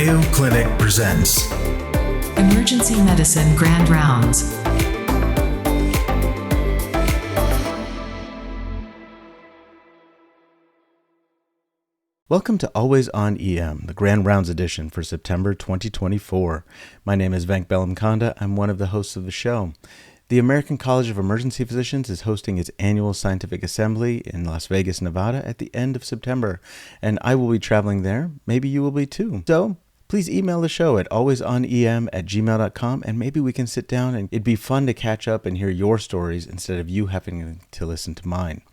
Mayo Clinic presents Emergency Medicine Grand Rounds. Welcome to Always on EM, the Grand Rounds edition for September 2024. My name is Venk Bellamkonda. I'm one of the hosts of the show. The American College of Emergency Physicians is hosting its annual scientific assembly in Las Vegas, Nevada at the end of September, and I will be traveling there. Maybe you will be too. So please email the show at alwaysonem@gmail.com, and maybe we can sit down and it'd be fun to catch up and hear your stories instead of you having to listen to mine.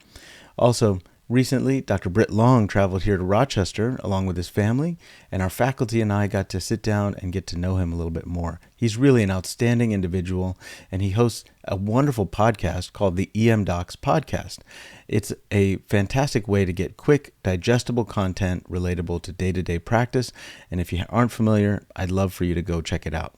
Also, recently, Dr. Britt Long traveled here to Rochester along with his family, and our faculty and I got to sit down and get to know him a little bit more. He's really an outstanding individual, and he hosts a wonderful podcast called the EM Docs Podcast. It's a fantastic way to get quick, digestible content relatable to day-to-day practice, and if you aren't familiar, I'd love for you to go check it out.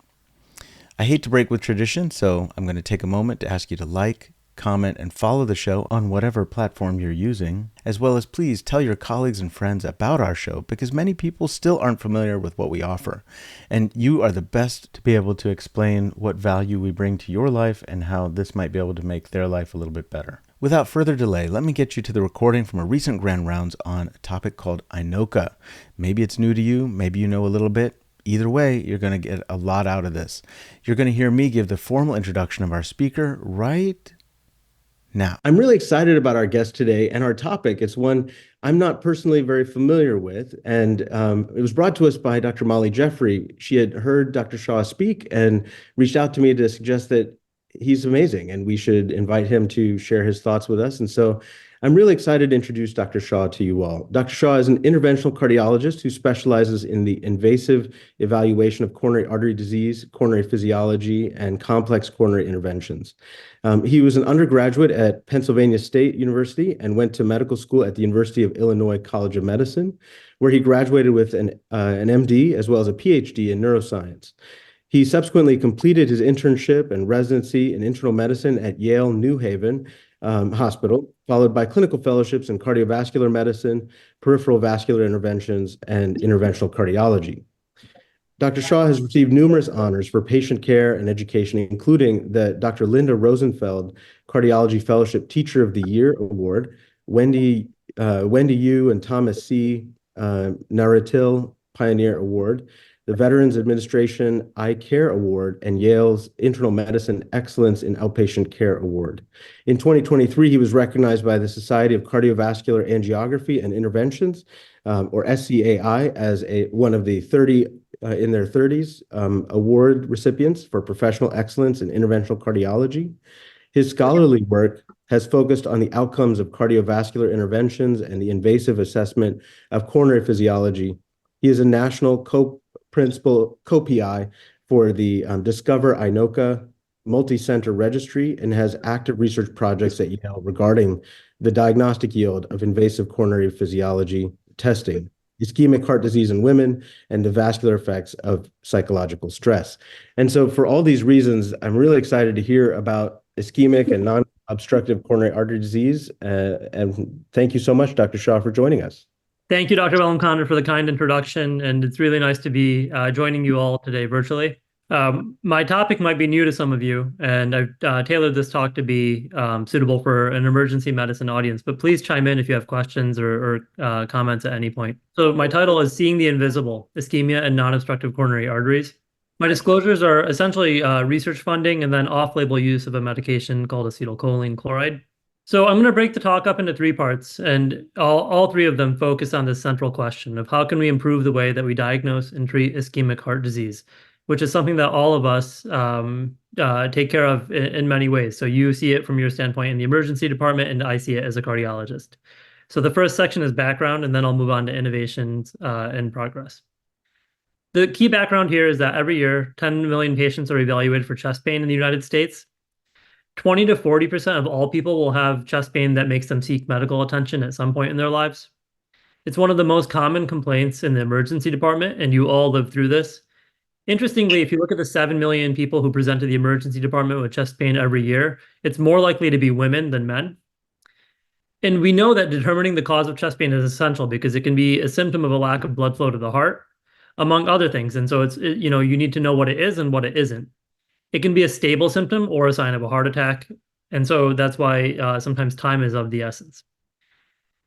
I hate to break with tradition, so I'm going to take a moment to ask you to like, comment, and follow the show on whatever platform you're using, as well as please tell your colleagues and friends about our show because many people still aren't familiar with what we offer. And you are the best to be able to explain what value we bring to your life and how this might be able to make their life a little bit better. Without further delay, let me get you to the recording from a recent Grand Rounds on a topic called INOCA. Maybe it's new to you, maybe you know a little bit. Either way, you're going to get a lot out of this. You're going to hear me give the formal introduction of our speaker right now. I'm really excited about our guest today and our topic. It's one I'm not personally very familiar with, and it was brought to us by Dr. Molly Jeffrey. She had heard Dr. Shah speak and reached out to me to suggest that he's amazing and we should invite him to share his thoughts with us. And so I'm really excited to introduce Dr. Shah to you all. Dr. Shah is an interventional cardiologist who specializes in the invasive evaluation of coronary artery disease, coronary physiology, and complex coronary interventions. He was an undergraduate at Pennsylvania State University and went to medical school at the University of Illinois College of Medicine, where he graduated with an MD as well as a PhD in neuroscience. He subsequently completed his internship and residency in internal medicine at Yale New Haven Hospital, followed by clinical fellowships in cardiovascular medicine, peripheral vascular interventions, and interventional cardiology. Dr. Shah has received numerous honors for patient care and education, including the Dr. Linda Rosenfeld Cardiology Fellowship Teacher of the Year Award, Wendy Yu and Thomas C. Naratil Pioneer Award, the Veterans Administration Eye Care Award, and Yale's Internal Medicine Excellence in Outpatient Care Award. In 2023, he was recognized by the Society of Cardiovascular Angiography and Interventions, or SCAI, as one of the 30 in their 30s award recipients for professional excellence in interventional cardiology. His scholarly work has focused on the outcomes of cardiovascular interventions and the invasive assessment of coronary physiology. He is a national co-principal co-PI for the Discover INOCA multi-center registry and has active research projects at Yale regarding the diagnostic yield of invasive coronary physiology testing, ischemic heart disease in women, and the vascular effects of psychological stress. And so for all these reasons, I'm really excited to hear about ischemic and non-obstructive coronary artery disease. And thank you so much, Dr. Shah, for joining us. Thank you, Dr. Bellamkonda, for the kind introduction, and it's really nice to be joining you all today virtually. My topic might be new to some of you, and I've tailored this talk to be suitable for an emergency medicine audience, but please chime in if you have questions or comments at any point. So my title is Seeing the Invisible, Ischemia and Non-Obstructive Coronary Arteries. My disclosures are essentially research funding and then off-label use of a medication called acetylcholine chloride. So I'm going to break the talk up into three parts, and all three of them focus on this central question of how can we improve the way that we diagnose and treat ischemic heart disease, which is something that all of us take care of in many ways. So you see it from your standpoint in the emergency department, and I see it as a cardiologist. So the first section is background, and then I'll move on to innovations and progress. The key background here is that every year, 10 million patients are evaluated for chest pain in the United States. 20 to 40% of all people will have chest pain that makes them seek medical attention at some point in their lives. It's one of the most common complaints in the emergency department, and you all live through this. Interestingly, if you look at the 7 million people who present to the emergency department with chest pain every year, it's more likely to be women than men. And we know that determining the cause of chest pain is essential because it can be a symptom of a lack of blood flow to the heart, among other things. And so you need to know what it is and what it isn't. It can be a stable symptom or a sign of a heart attack. And so that's why sometimes time is of the essence.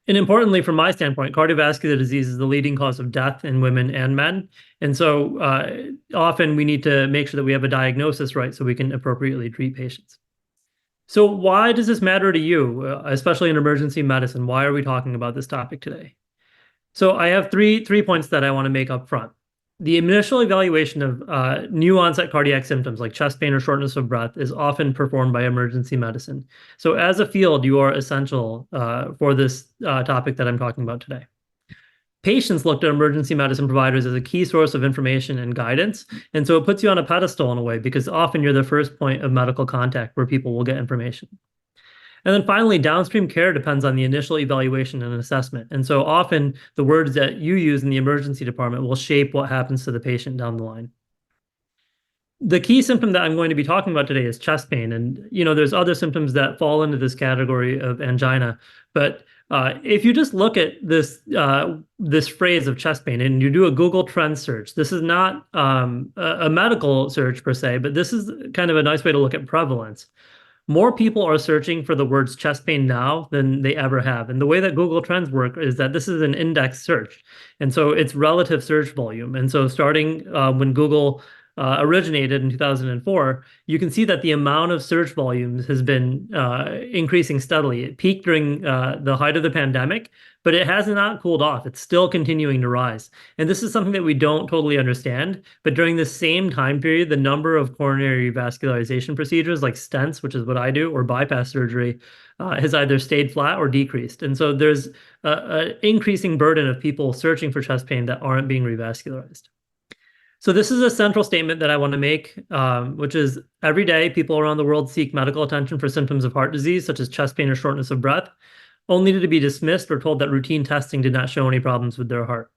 And importantly, from my standpoint, cardiovascular disease is the leading cause of death in women and men. And so often we need to make sure that we have a diagnosis right so we can appropriately treat patients. So why does this matter to you, especially in emergency medicine? Why are we talking about this topic today? So I have three points that I want to make up front. The initial evaluation of new onset cardiac symptoms like chest pain or shortness of breath is often performed by emergency medicine. So as a field, you are essential for this topic that I'm talking about today. Patients looked at emergency medicine providers as a key source of information and guidance. And so it puts you on a pedestal in a way because often you're the first point of medical contact where people will get information. And then finally, downstream care depends on the initial evaluation and assessment. And so often the words that you use in the emergency department will shape what happens to the patient down the line. The key symptom that I'm going to be talking about today is chest pain. And, there's other symptoms that fall into this category of angina. But if you just look at this phrase of chest pain and you do a Google Trends search, this is not a medical search per se, but this is kind of a nice way to look at prevalence. More people are searching for the words chest pain now than they ever have. And the way that Google Trends work is that this is an index search. And so it's relative search volume. And so starting when Google originated in 2004, you can see that the amount of search volumes has been increasing steadily. It peaked during the height of the pandemic, but it has not cooled off. It's still continuing to rise. And this is something that we don't totally understand. But during the same time period, the number of coronary vascularization procedures like stents, which is what I do, or bypass surgery, has either stayed flat or decreased. And so there's an increasing burden of people searching for chest pain that aren't being revascularized. So this is a central statement that I want to make, which is every day people around the world seek medical attention for symptoms of heart disease, such as chest pain or shortness of breath, only to be dismissed or told that routine testing did not show any problems with their heart.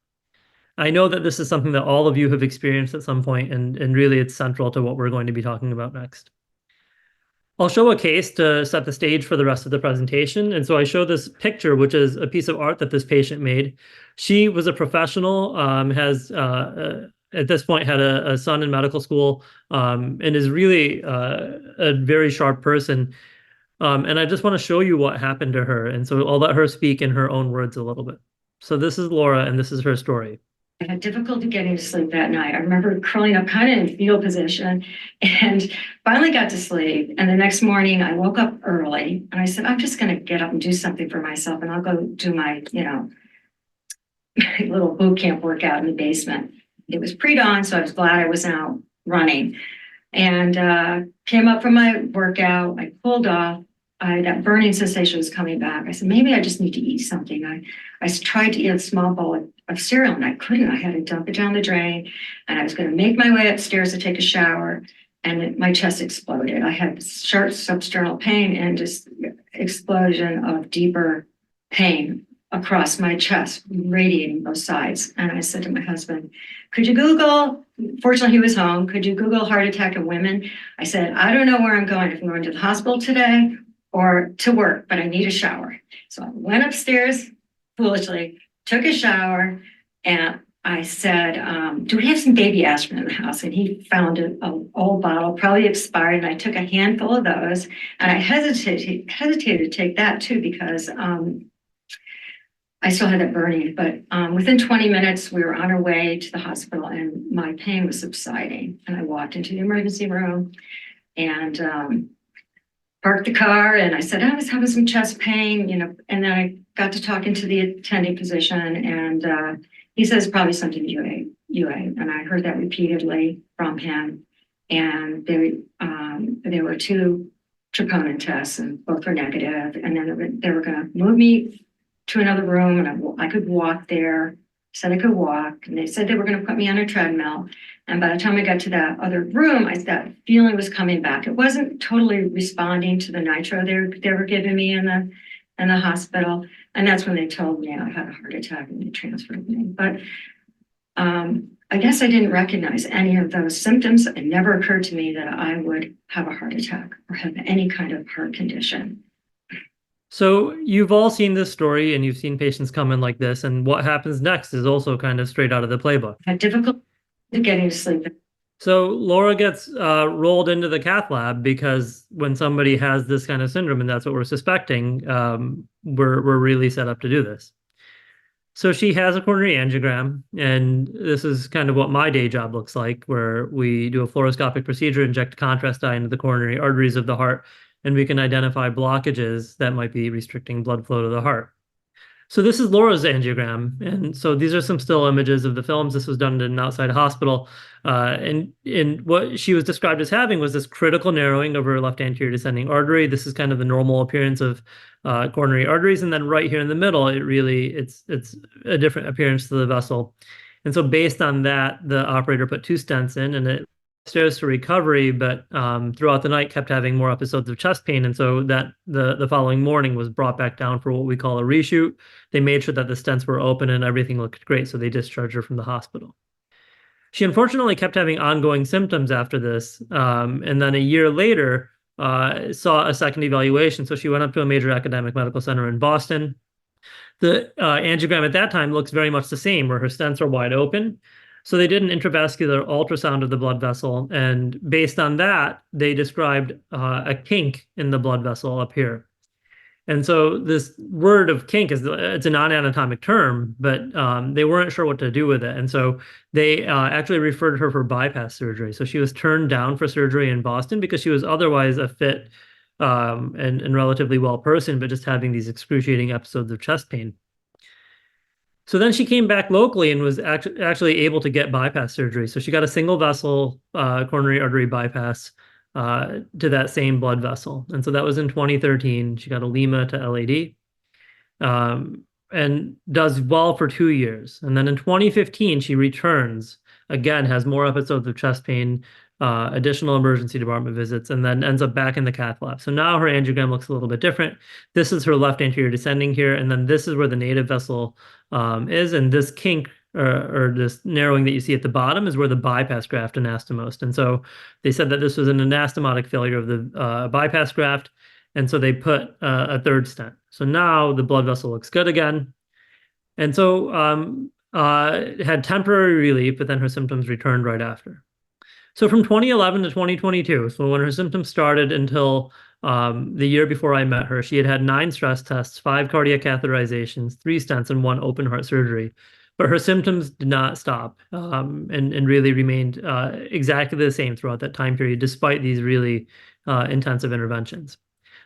I know that this is something that all of you have experienced at some point, and really it's central to what we're going to be talking about next. I'll show a case to set the stage for the rest of the presentation. And so I show this picture, which is a piece of art that this patient made. She was a professional, has at this point had a son in medical school, and is really a very sharp person. And I just want to show you what happened to her. And so I'll let her speak in her own words a little bit. So this is Laura, and this is her story. I had difficulty getting to sleep that night. I remember curling up kind of in fetal position and finally got to sleep. And the next morning I woke up early and I said, I'm just going to get up and do something for myself. And I'll go do my, little boot camp workout in the basement. It was pre-dawn, so I was glad I wasn't out running. And came up from my workout. I pulled off. That burning sensation was coming back. I said, maybe I just need to eat something. I tried to eat a small bowl of cereal, and I couldn't. I had to dump it down the drain, and I was going to make my way upstairs to take a shower, and my chest exploded. I had sharp substernal pain and just explosion of deeper pain across my chest, radiating both sides. And I said to my husband, could you Google, fortunately he was home, could you Google heart attack in women? I said, I don't know where I'm going, if I'm going to the hospital today or to work, but I need a shower. So I went upstairs, foolishly, took a shower, and I said, do we have some baby aspirin in the house? And he found an old bottle, probably expired, and I took a handful of those, and I hesitated to take that too because I still had that burning, but within 20 minutes, we were on our way to the hospital and my pain was subsiding. And I walked into the emergency room and parked the car. And I said, I was having some chest pain, and then I got to talking to the attending physician and he says probably something UA. And I heard that repeatedly from him. And there were 2 troponin tests and both were negative. And then they were going to move me to another room and I could walk there, said I could walk, and they said they were going to put me on a treadmill. And by the time I got to that other room, that feeling was coming back. It wasn't totally responding to the nitro they were giving me in the hospital. And that's when they told me I had a heart attack and they transferred me. But I guess I didn't recognize any of those symptoms. It never occurred to me that I would have a heart attack or have any kind of heart condition. So you've all seen this story and you've seen patients come in like this, and what happens next is also kind of straight out of the playbook. I had difficulty getting to sleep. So Laura gets rolled into the cath lab because when somebody has this kind of syndrome, and that's what we're suspecting, we're really set up to do this. So she has a coronary angiogram, and this is kind of what my day job looks like, where we do a fluoroscopic procedure, inject contrast dye into the coronary arteries of the heart, and we can identify blockages that might be restricting blood flow to the heart. So this is Laura's angiogram, and so these are some still images of the films. This was done in an outside hospital, and what she was described as having was this critical narrowing of her left anterior descending artery. This is kind of the normal appearance of coronary arteries, and then right here in the middle, it's a different appearance to the vessel. And so based on that, the operator put 2 stents in, and it upstairs to recovery, but throughout the night kept having more episodes of chest pain. And so that the following morning was brought back down for what we call a reshoot. They made sure that the stents were open and everything looked great, so they discharged her from the hospital. She unfortunately kept having ongoing symptoms after this, and then a year later saw a second evaluation. So she went up to a major academic medical center in Boston. The angiogram at that time looks very much the same, where her stents are wide open. So they did an intravascular ultrasound of the blood vessel, and based on that, they described a kink in the blood vessel up here. And so this word of kink it's a non-anatomic term, but they weren't sure what to do with it. And so they actually referred her for bypass surgery. So she was turned down for surgery in Boston because she was otherwise a fit and relatively well person, but just having these excruciating episodes of chest pain. So then she came back locally and was actually able to get bypass surgery. So she got a single vessel coronary artery bypass to that same blood vessel. And so that was in 2013. She got a Lima to LAD and does well for 2 years. And then in 2015, she returns, again, has more episodes of chest pain, additional emergency department visits, and then ends up back in the cath lab. So now her angiogram looks a little bit different. This is her left anterior descending here, and then this is where the native vessel is, and this kink or this narrowing that you see at the bottom is where the bypass graft anastomosed. And so they said that this was an anastomotic failure of the bypass graft, and so they put a third stent. So now the blood vessel looks good again. And so had temporary relief, but then her symptoms returned right after. So from 2011 to 2022, so when her symptoms started until the year before I met her, she had 9 stress tests, 5 cardiac catheterizations, 3 stents, and 1 open heart surgery. But her symptoms did not stop and really remained exactly the same throughout that time period, despite these really intensive interventions.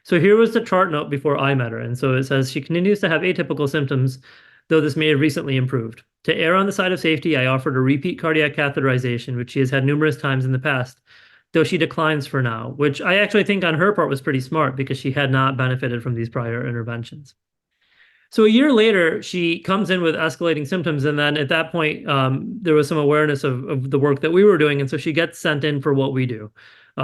So here was the chart note before I met her. And so it says she continues to have atypical symptoms, though this may have recently improved. To err on the side of safety, I offered a repeat cardiac catheterization, which she has had numerous times in the past, though she declines for now, which I actually think on her part was pretty smart because she had not benefited from these prior interventions. So a year later, she comes in with escalating symptoms, and then at that point, there was some awareness of the work that we were doing, and so she gets sent in for what we do,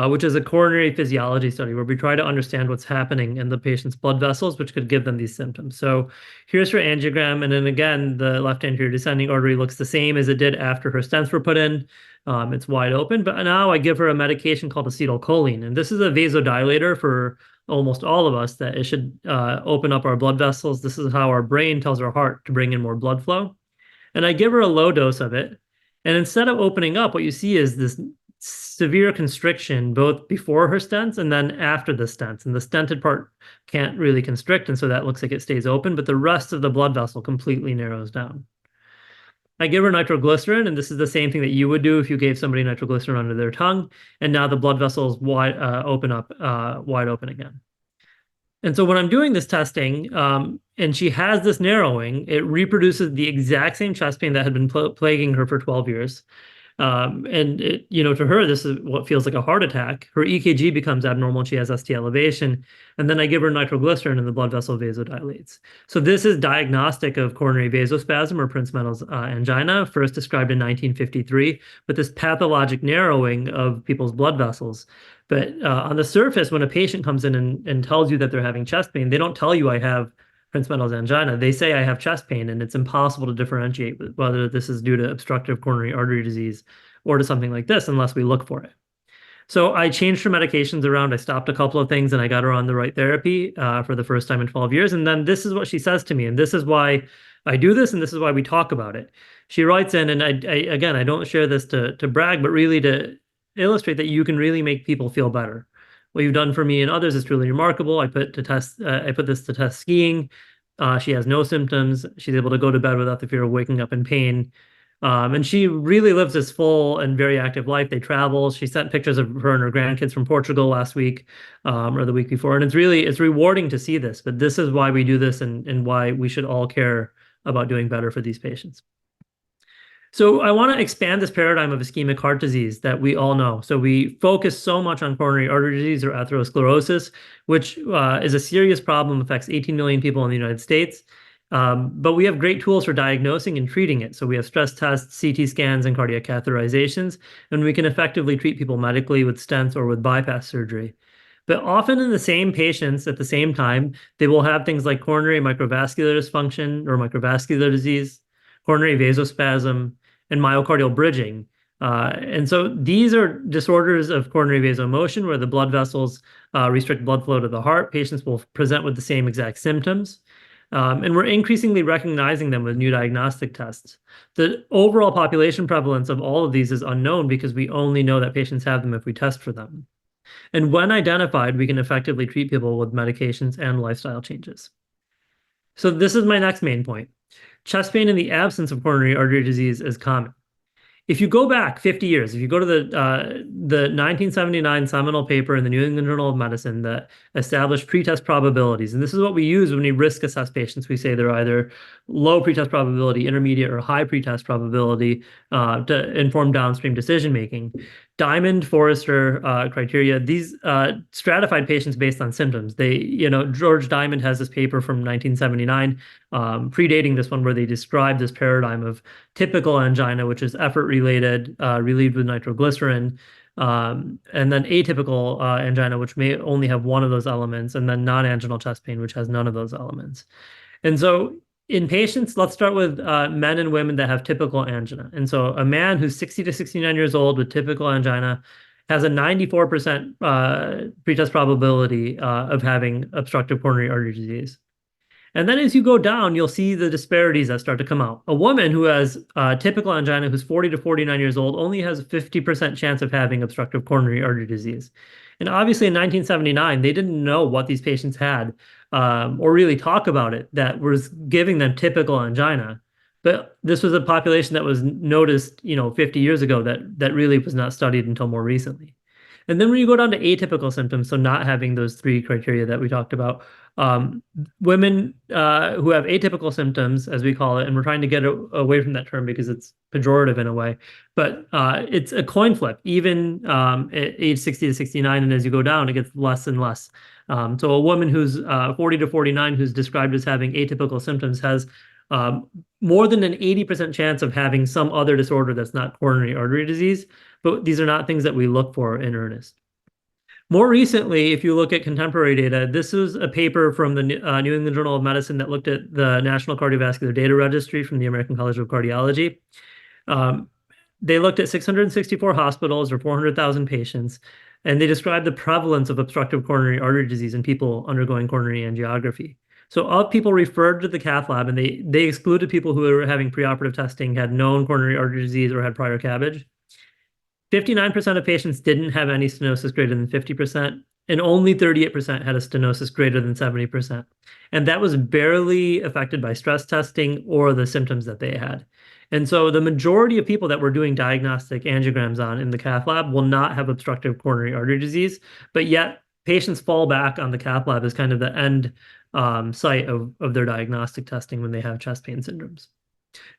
which is a coronary physiology study where we try to understand what's happening in the patient's blood vessels, which could give them these symptoms. So here's her angiogram, and then again, the left anterior descending artery looks the same as it did after her stents were put in. It's wide open, but now I give her a medication called acetylcholine, and this is a vasodilator for almost all of us, that it should open up our blood vessels. This is how our brain tells our heart to bring in more blood flow. And I give her a low dose of it. And instead of opening up, what you see is this severe constriction, both before her stents and then after the stents. And the stented part can't really constrict, and so that looks like it stays open, but the rest of the blood vessel completely narrows down. I give her nitroglycerin, and this is the same thing that you would do if you gave somebody nitroglycerin under their tongue. And now the blood vessels wide open again. And so when I'm doing this testing, and she has this narrowing, it reproduces the exact same chest pain that had been plaguing her for 12 years. And it, to her, this is what feels like a heart attack. Her EKG becomes abnormal and she has ST elevation. And then I give her nitroglycerin and the blood vessel vasodilates. So this is diagnostic of coronary vasospasm or Prinzmetal's angina, first described in 1953, with this pathologic narrowing of people's blood vessels. But on the surface, when a patient comes in and tells you that they're having chest pain, they don't tell you I have Prinzmetal's angina. They say I have chest pain, and it's impossible to differentiate whether this is due to obstructive coronary artery disease or to something like this unless we look for it. So I changed her medications around. I stopped a couple of things and I got her on the right therapy for the first time in 12 years. And then this is what she says to me. And this is why I do this. And this is why we talk about it. She writes in, and again, I don't share this to brag, but really to illustrate that you can really make people feel better. What you've done for me and others is truly remarkable. I put this to test skiing. She has no symptoms. She's able to go to bed without the fear of waking up in pain. And she really lives this full and very active life. They travel. She sent pictures of her and her grandkids from Portugal last week, or the week before. And it's rewarding to see this, but this is why we do this and why we should all care about doing better for these patients. So I want to expand this paradigm of ischemic heart disease that we all know. So we focus so much on coronary artery disease or atherosclerosis, which is a serious problem, affects 18 million people in the United States. But we have great tools for diagnosing and treating it. So we have stress tests, CT scans, and cardiac catheterizations, and we can effectively treat people medically with stents or with bypass surgery. But often in the same patients at the same time, they will have things like coronary microvascular dysfunction or microvascular disease, coronary vasospasm, and myocardial bridging. And so these are disorders of coronary vasomotion where the blood vessels restrict blood flow to the heart. Patients will present with the same exact symptoms. And we're increasingly recognizing them with new diagnostic tests. The overall population prevalence of all of these is unknown because we only know that patients have them if we test for them. And when identified, we can effectively treat people with medications and lifestyle changes. So this is my next main point. Chest pain in the absence of coronary artery disease is common. If you go back 50 years, if you go to the 1979 seminal paper in the New England Journal of Medicine that established pretest probabilities, and this is what we use when we risk assess patients. We say they're either low pretest probability, intermediate, or high pretest probability to inform downstream decision making. Diamond, Forrester criteria, these stratified patients based on symptoms. George Diamond has this paper from 1979, predating this one, where they describe this paradigm of typical angina, which is effort-related, relieved with nitroglycerin, and then atypical angina, which may only have one of those elements, and then non-anginal chest pain, which has none of those elements. And so in patients, let's start with men and women that have typical angina. And so a man who's 60 to 69 years old with typical angina has a 94% pretest probability of having obstructive coronary artery disease. And then as you go down, you'll see the disparities that start to come out. A woman who has typical angina, who's 40 to 49 years old, only has a 50% chance of having obstructive coronary artery disease. And obviously in 1979, they didn't know what these patients had or really talk about it that was giving them typical angina. But this was a population that was noticed, 50 years ago that really was not studied until more recently. And then when you go down to atypical symptoms, so not having those three criteria that we talked about, women who have atypical symptoms, as we call it, and we're trying to get away from that term because it's pejorative in a way, but it's a coin flip, even at age 60 to 69, and as you go down, it gets less and less. So a woman who's 40 to 49 who's described as having atypical symptoms has more than an 80% chance of having some other disorder that's not coronary artery disease, but these are not things that we look for in earnest. More recently, if you look at contemporary data, this is a paper from the New England Journal of Medicine that looked at the National Cardiovascular Data Registry from the American College of Cardiology. They looked at 664 hospitals or 400,000 patients, and they described the prevalence of obstructive coronary artery disease in people undergoing coronary angiography. So of people referred to the cath lab, and they excluded people who were having preoperative testing, had known coronary artery disease, or had prior CABG. 59% of patients didn't have any stenosis greater than 50%, and only 38% had a stenosis greater than 70%. And that was barely affected by stress testing or the symptoms that they had. And so the majority of people that we're doing diagnostic angiograms on in the cath lab will not have obstructive coronary artery disease, but yet patients fall back on the cath lab as kind of the end site of their diagnostic testing when they have chest pain syndromes.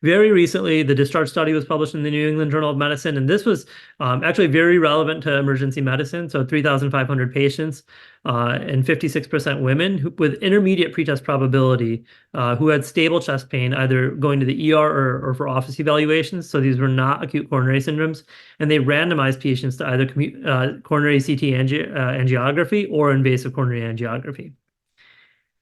Very recently, the discharge study was published in the New England Journal of Medicine, and this was actually very relevant to emergency medicine. So 3,500 patients and 56% women with intermediate pretest probability who had stable chest pain, either going to the ER or for office evaluations. So these were not acute coronary syndromes. And they randomized patients to either coronary CT angiography or invasive coronary angiography.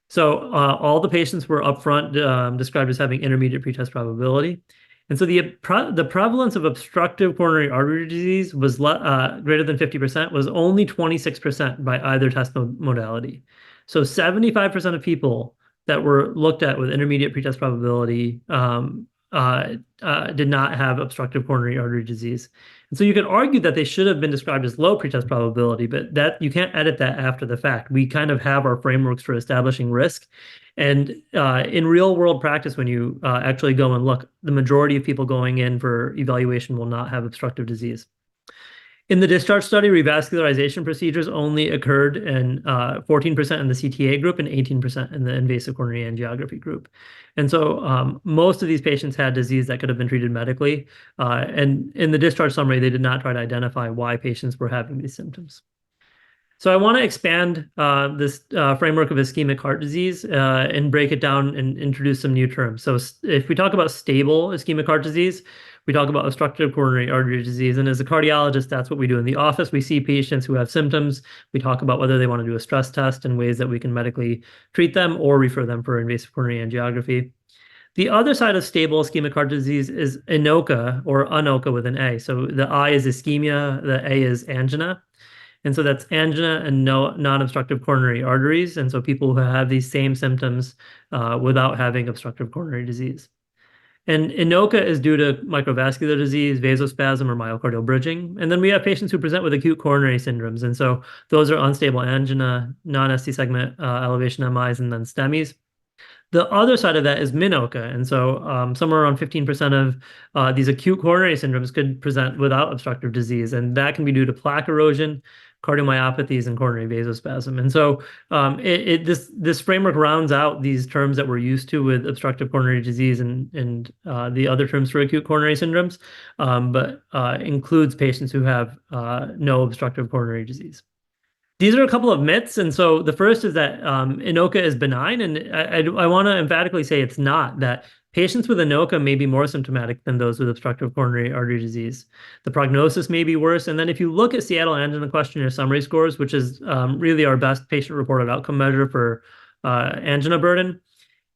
So all the patients were upfront described as having intermediate pretest probability. And so the prevalence of obstructive coronary artery disease was greater than 50%, was only 26% by either test modality. So 75% of people that were looked at with intermediate pretest probability did not have obstructive coronary artery disease. And so you could argue that they should have been described as low pretest probability, but that you can't edit that after the fact. We kind of have our frameworks for establishing risk. And in real world practice, when you actually go and look, the majority of people going in for evaluation will not have obstructive disease. In the discharge study, revascularization procedures only occurred in 14% in the CTA group and 18% in the invasive coronary angiography group. And so most of these patients had disease that could have been treated medically. And in the discharge summary, they did not try to identify why patients were having these symptoms. So I want to expand this framework of ischemic heart disease and break it down and introduce some new terms. So if we talk about stable ischemic heart disease, we talk about obstructive coronary artery disease. And as a cardiologist, that's what we do in the office. We see patients who have symptoms. We talk about whether they want to do a stress test and ways that we can medically treat them or refer them for invasive coronary angiography. The other side of stable ischemic heart disease is INOCA or UNOCA with an A. So the I is ischemia, the A is angina. And so that's angina and non-obstructive coronary arteries. And so people who have these same symptoms without having obstructive coronary disease. And INOCA is due to microvascular disease, vasospasm, or myocardial bridging. And then we have patients who present with acute coronary syndromes. And so those are unstable angina, non-ST segment elevation MIs, and then STEMIs. The other side of that is MINOCA. And so somewhere around 15% of these acute coronary syndromes could present without obstructive disease. And that can be due to plaque erosion, cardiomyopathies, and coronary vasospasm. And so this framework rounds out these terms that we're used to with obstructive coronary disease and the other terms for acute coronary syndromes, but includes patients who have no obstructive coronary disease. These are a couple of myths. And so the first is that INOCA is benign. And I want to emphatically say it's not, that patients with INOCA may be more symptomatic than those with obstructive coronary artery disease. The prognosis may be worse. And then if you look at Seattle Angina Questionnaire summary scores, which is really our best patient-reported outcome measure for angina burden,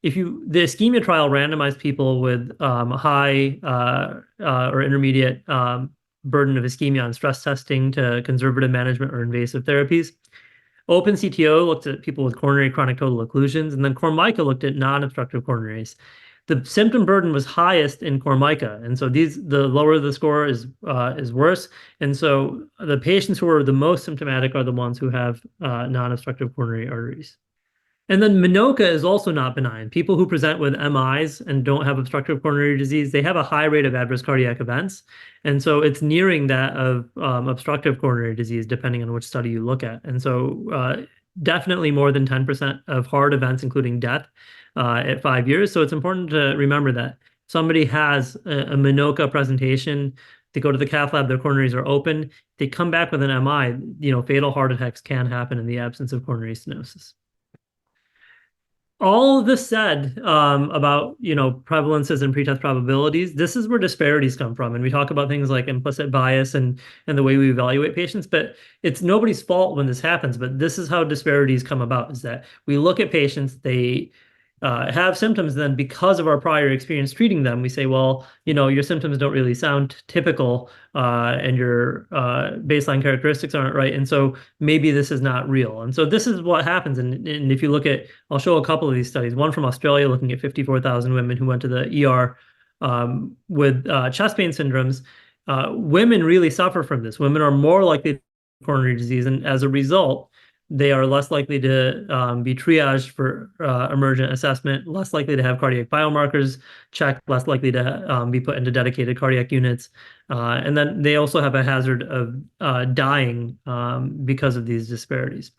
the ischemia trial randomized people with high or intermediate burden of ischemia on stress testing to conservative management or invasive therapies. Open CTO looked at people with coronary chronic total occlusions, and then CORMICA looked at non-obstructive coronaries. The symptom burden was highest in CORMICA, and so the lower the score is worse. And so the patients who are the most symptomatic are the ones who have non-obstructive coronary arteries. And then MINOCA is also not benign. People who present with MIs and don't have obstructive coronary disease, they have a high rate of adverse cardiac events. And so it's nearing that of obstructive coronary disease, depending on which study you look at. And so definitely more than 10% of heart events, including death at 5 years. So it's important to remember that somebody has a MINOCA presentation, they go to the cath lab, their coronaries are open, they come back with an MI, fatal heart attacks can happen in the absence of coronary stenosis. All of this said about prevalences and pretest probabilities, this is where disparities come from. And we talk about things like implicit bias and the way we evaluate patients, but it's nobody's fault when this happens. But this is how disparities come about, is that we look at patients, they have symptoms, then because of our prior experience treating them, we say, well, your symptoms don't really sound typical and your baseline characteristics aren't right. And so maybe this is not real. And so this is what happens. And if you look at, I'll show a couple of these studies, one from Australia looking at 54,000 women who went to the ER with chest pain syndromes. Women really suffer from this. Women are more likely to have coronary disease. And as a result, they are less likely to be triaged for emergent assessment, less likely to have cardiac biomarkers checked, less likely to be put into dedicated cardiac units. And then they also have a hazard of dying because of these disparities.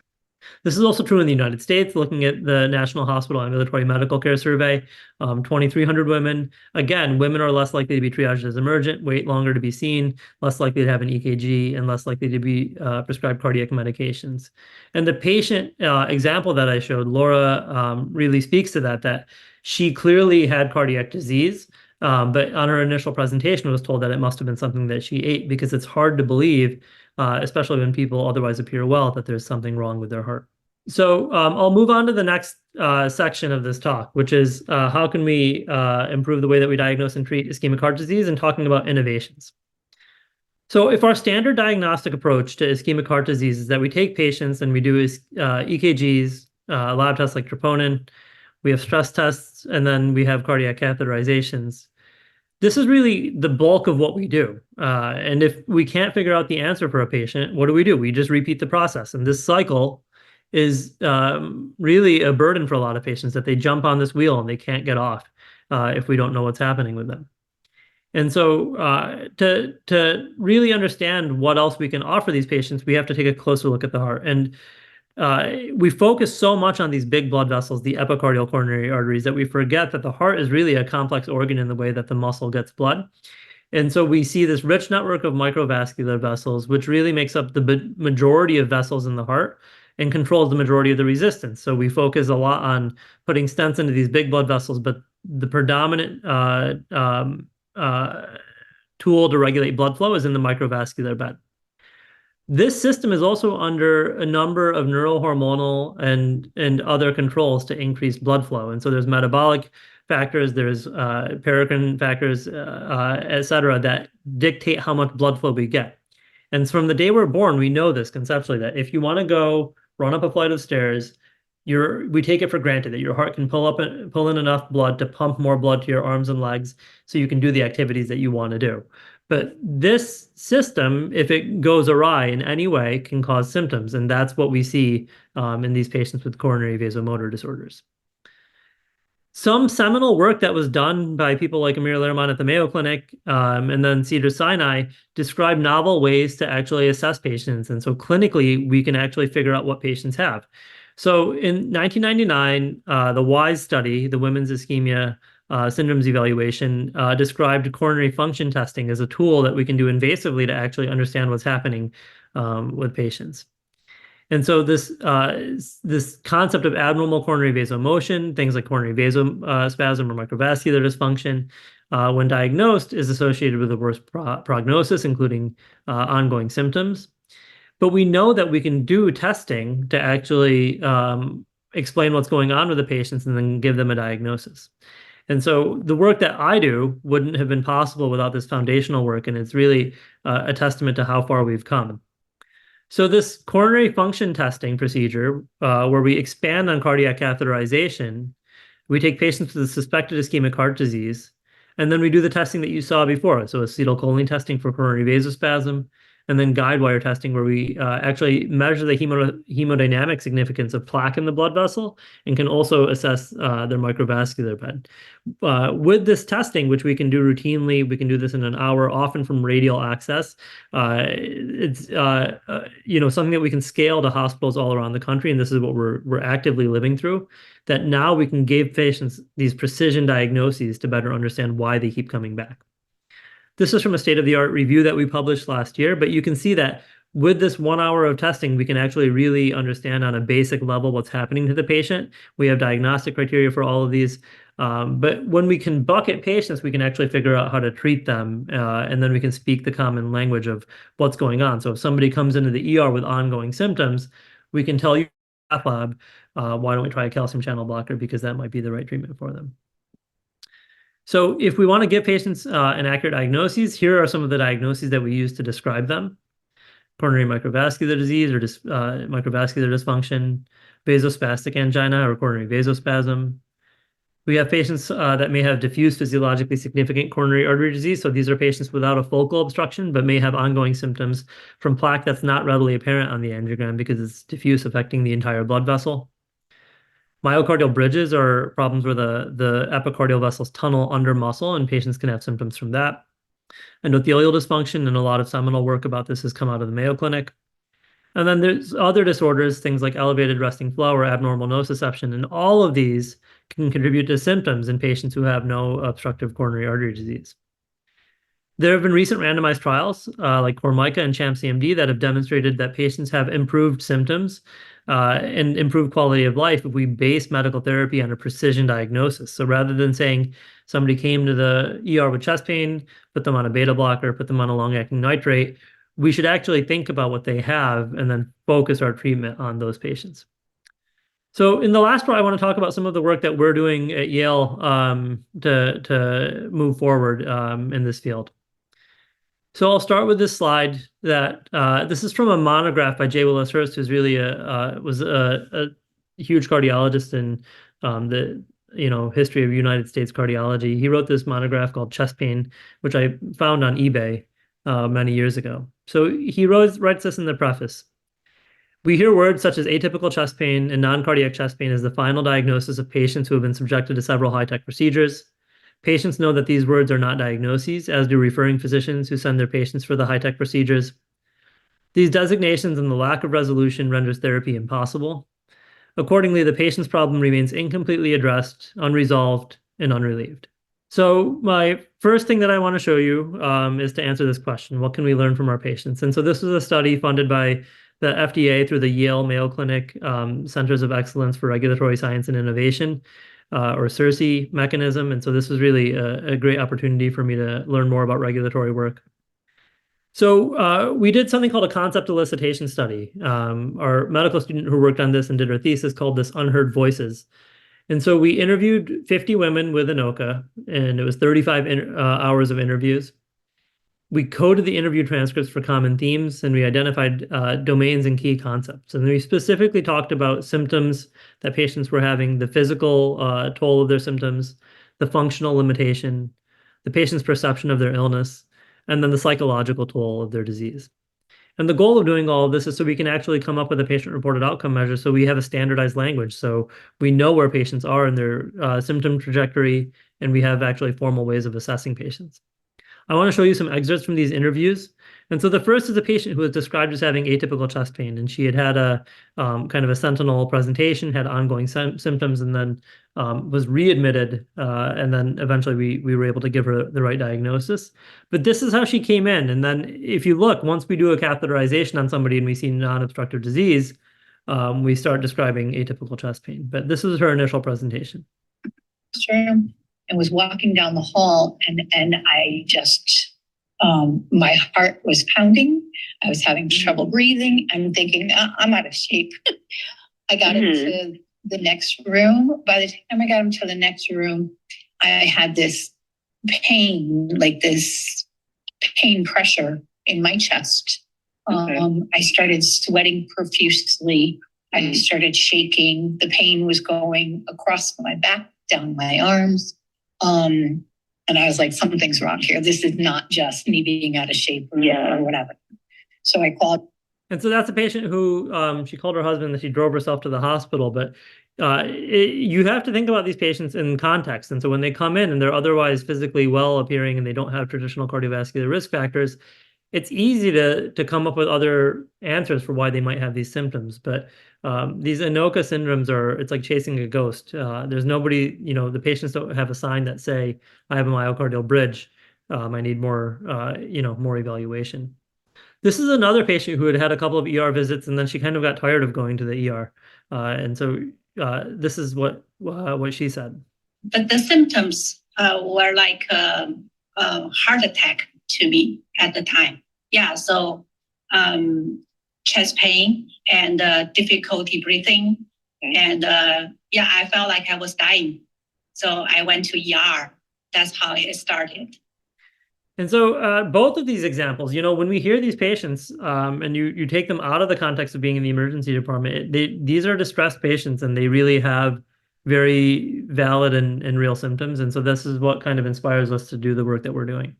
This is also true in the United States, looking at the National Hospital Ambulatory Medical Care Survey, 2,300 women. Again, women are less likely to be triaged as emergent, wait longer to be seen, less likely to have an EKG, and less likely to be prescribed cardiac medications. And the patient example that I showed, Laura, really speaks to that she clearly had cardiac disease, but on her initial presentation was told that it must have been something that she ate, because it's hard to believe, especially when people otherwise appear well, that there's something wrong with their heart. So I'll move on to the next section of this talk, which is how can we improve the way that we diagnose and treat ischemic heart disease, and talking about innovations. So if our standard diagnostic approach to ischemic heart disease is that we take patients and we do EKGs, lab tests like troponin, we have stress tests, and then we have cardiac catheterizations. This is really the bulk of what we do. And if we can't figure out the answer for a patient, what do? We just repeat the process. And this cycle is really a burden for a lot of patients, that they jump on this wheel and they can't get off if we don't know what's happening with them. And so to really understand what else we can offer these patients, we have to take a closer look at the heart. And we focus so much on these big blood vessels, the epicardial coronary arteries, that we forget that the heart is really a complex organ in the way that the muscle gets blood. And so we see this rich network of microvascular vessels, which really makes up the majority of vessels in the heart and controls the majority of the resistance. So we focus a lot on putting stents into these big blood vessels, but the predominant tool to regulate blood flow is in the microvascular bed. This system is also under a number of neurohormonal and other controls to increase blood flow. And so there's metabolic factors, there's paracrine factors, et cetera, that dictate how much blood flow we get. And from the day we're born, we know this conceptually, that if you want to go run up a flight of stairs, we take it for granted that your heart can pull in enough blood to pump more blood to your arms and legs so you can do the activities that you want to do. But this system, if it goes awry in any way, can cause symptoms. And that's what we see in these patients with coronary vasomotor disorders. Some seminal work that was done by people like Amir Lerman at the Mayo Clinic and then Cedars-Sinai described novel ways to actually assess patients. And so clinically, we can actually figure out what patients have. So in 1999, the WISE study, the Women's Ischemia Syndromes Evaluation, described coronary function testing as a tool that we can do invasively to actually understand what's happening with patients. And so this concept of abnormal coronary vasomotion, things like coronary vasospasm or microvascular dysfunction, when diagnosed, is associated with a worse prognosis, including ongoing symptoms. But we know that we can do testing to actually explain what's going on with the patients and then give them a diagnosis. And so the work that I do wouldn't have been possible without this foundational work, and it's really a testament to how far we've come. So this coronary function testing procedure, where we expand on cardiac catheterization, we take patients with a suspected ischemic heart disease, and then we do the testing that you saw before. So acetylcholine testing for coronary vasospasm, and then guide wire testing, where we actually measure the hemodynamic significance of plaque in the blood vessel and can also assess their microvascular bed. With this testing, which we can do routinely, we can do this in an hour, often from radial access. It's something that we can scale to hospitals all around the country, and this is what we're actively living through. That now we can give patients these precision diagnoses to better understand why they keep coming back. This is from a state-of-the-art review that we published last year, but you can see that with this 1 hour of testing, we can actually really understand on a basic level what's happening to the patient. We have diagnostic criteria for all of these. But when we can bucket patients, we can actually figure out how to treat them, and then we can speak the common language of what's going on. So if somebody comes into the ER with ongoing symptoms, we can tell you, cath lab, why don't we try a calcium channel blocker, because that might be the right treatment for them. So if we want to give patients an accurate diagnosis, here are some of the diagnoses that we use to describe them. Coronary microvascular disease or microvascular dysfunction, vasospastic angina or coronary vasospasm. We have patients that may have diffuse physiologically significant coronary artery disease. So these are patients without a focal obstruction, but may have ongoing symptoms from plaque that's not readily apparent on the angiogram because it's diffuse, affecting the entire blood vessel. Myocardial bridges are problems where the epicardial vessels tunnel under muscle, and patients can have symptoms from that. Endothelial dysfunction, and a lot of seminal work about this has come out of the Mayo Clinic. And then there's other disorders, things like elevated resting flow or abnormal nociception, and all of these can contribute to symptoms in patients who have no obstructive coronary artery disease. There have been recent randomized trials like CORMICA and CHAMP-CMD that have demonstrated that patients have improved symptoms and improved quality of life if we base medical therapy on a precision diagnosis. So rather than saying somebody came to the ER with chest pain, put them on a beta blocker, put them on a long-acting nitrate, we should actually think about what they have and then focus our treatment on those patients. So in the last part, I want to talk about some of the work that we're doing at Yale to move forward in this field. So I'll start with this slide that this is from a monograph by J. Willis Hurst, who's really was a huge cardiologist in the history of United States cardiology. He wrote this monograph called Chest Pain, which I found on eBay many years ago. So he writes this in the preface. We hear words such as atypical chest pain and non-cardiac chest pain as the final diagnosis of patients who have been subjected to several high-tech procedures. Patients know that these words are not diagnoses, as do referring physicians who send their patients for the high-tech procedures. These designations and the lack of resolution renders therapy impossible. Accordingly, the patient's problem remains incompletely addressed, unresolved, and unrelieved. So my first thing that I want to show you is to answer this question: what can we learn from our patients? And so this was a study funded by the FDA through the Yale Mayo Clinic Centers of Excellence for Regulatory Science and Innovation, or CIRSE mechanism. And so this was really a great opportunity for me to learn more about regulatory work. So we did something called a concept elicitation study. Our medical student who worked on this and did her thesis called this Unheard Voices. And so we interviewed 50 women with INOCA, and it was 35 hours of interviews. We coded the interview transcripts for common themes, and we identified domains and key concepts. And we specifically talked about symptoms that patients were having, the physical toll of their symptoms, the functional limitation, the patient's perception of their illness, and then the psychological toll of their disease. And the goal of doing all of this is so we can actually come up with a patient-reported outcome measure, so we have a standardized language, so we know where patients are in their symptom trajectory, and we have actually formal ways of assessing patients. I want to show you some excerpts from these interviews. And so the first is a patient who was described as having atypical chest pain, and she had a kind of a sentinel presentation, had ongoing symptoms, and then was readmitted, and then eventually we were able to give her the right diagnosis. But this is how she came in. And then if you look, once we do a catheterization on somebody and we see non-obstructive disease, we start describing atypical chest pain. But this is her initial presentation. Sure. And was walking down the hall, and I just, my heart was pounding. I was having trouble breathing. I'm thinking, I'm out of shape. I got into the next room. By the time I got into the next room, I had this pain, like this pain pressure in my chest. I started sweating profusely. I started shaking. The pain was going across my back, down my arms. And I was like, something's wrong here. This is not just me being out of shape or whatever. So I called. And so that's a patient who she called her husband and she drove herself to the hospital. But you have to think about these patients in context. And so when they come in and they're otherwise physically well appearing and they don't have traditional cardiovascular risk factors, it's easy to come up with other answers for why they might have these symptoms. But these INOCA syndromes it's like chasing a ghost. There's nobody, the patients don't have a sign that say, I have a myocardial bridge. I need more, more evaluation. This is another patient who had had a couple of ER visits, and then she kind of got tired of going to the ER. And so this is what she said. But the symptoms were like a heart attack to me at the time. Yeah, so chest pain and difficulty breathing. And I felt like I was dying. So I went to ER. That's how it started. And so both of these examples, when we hear these patients and you take them out of the context of being in the emergency department, these are distressed patients and they really have very valid and real symptoms. And so this is what kind of inspires us to do the work that we're doing.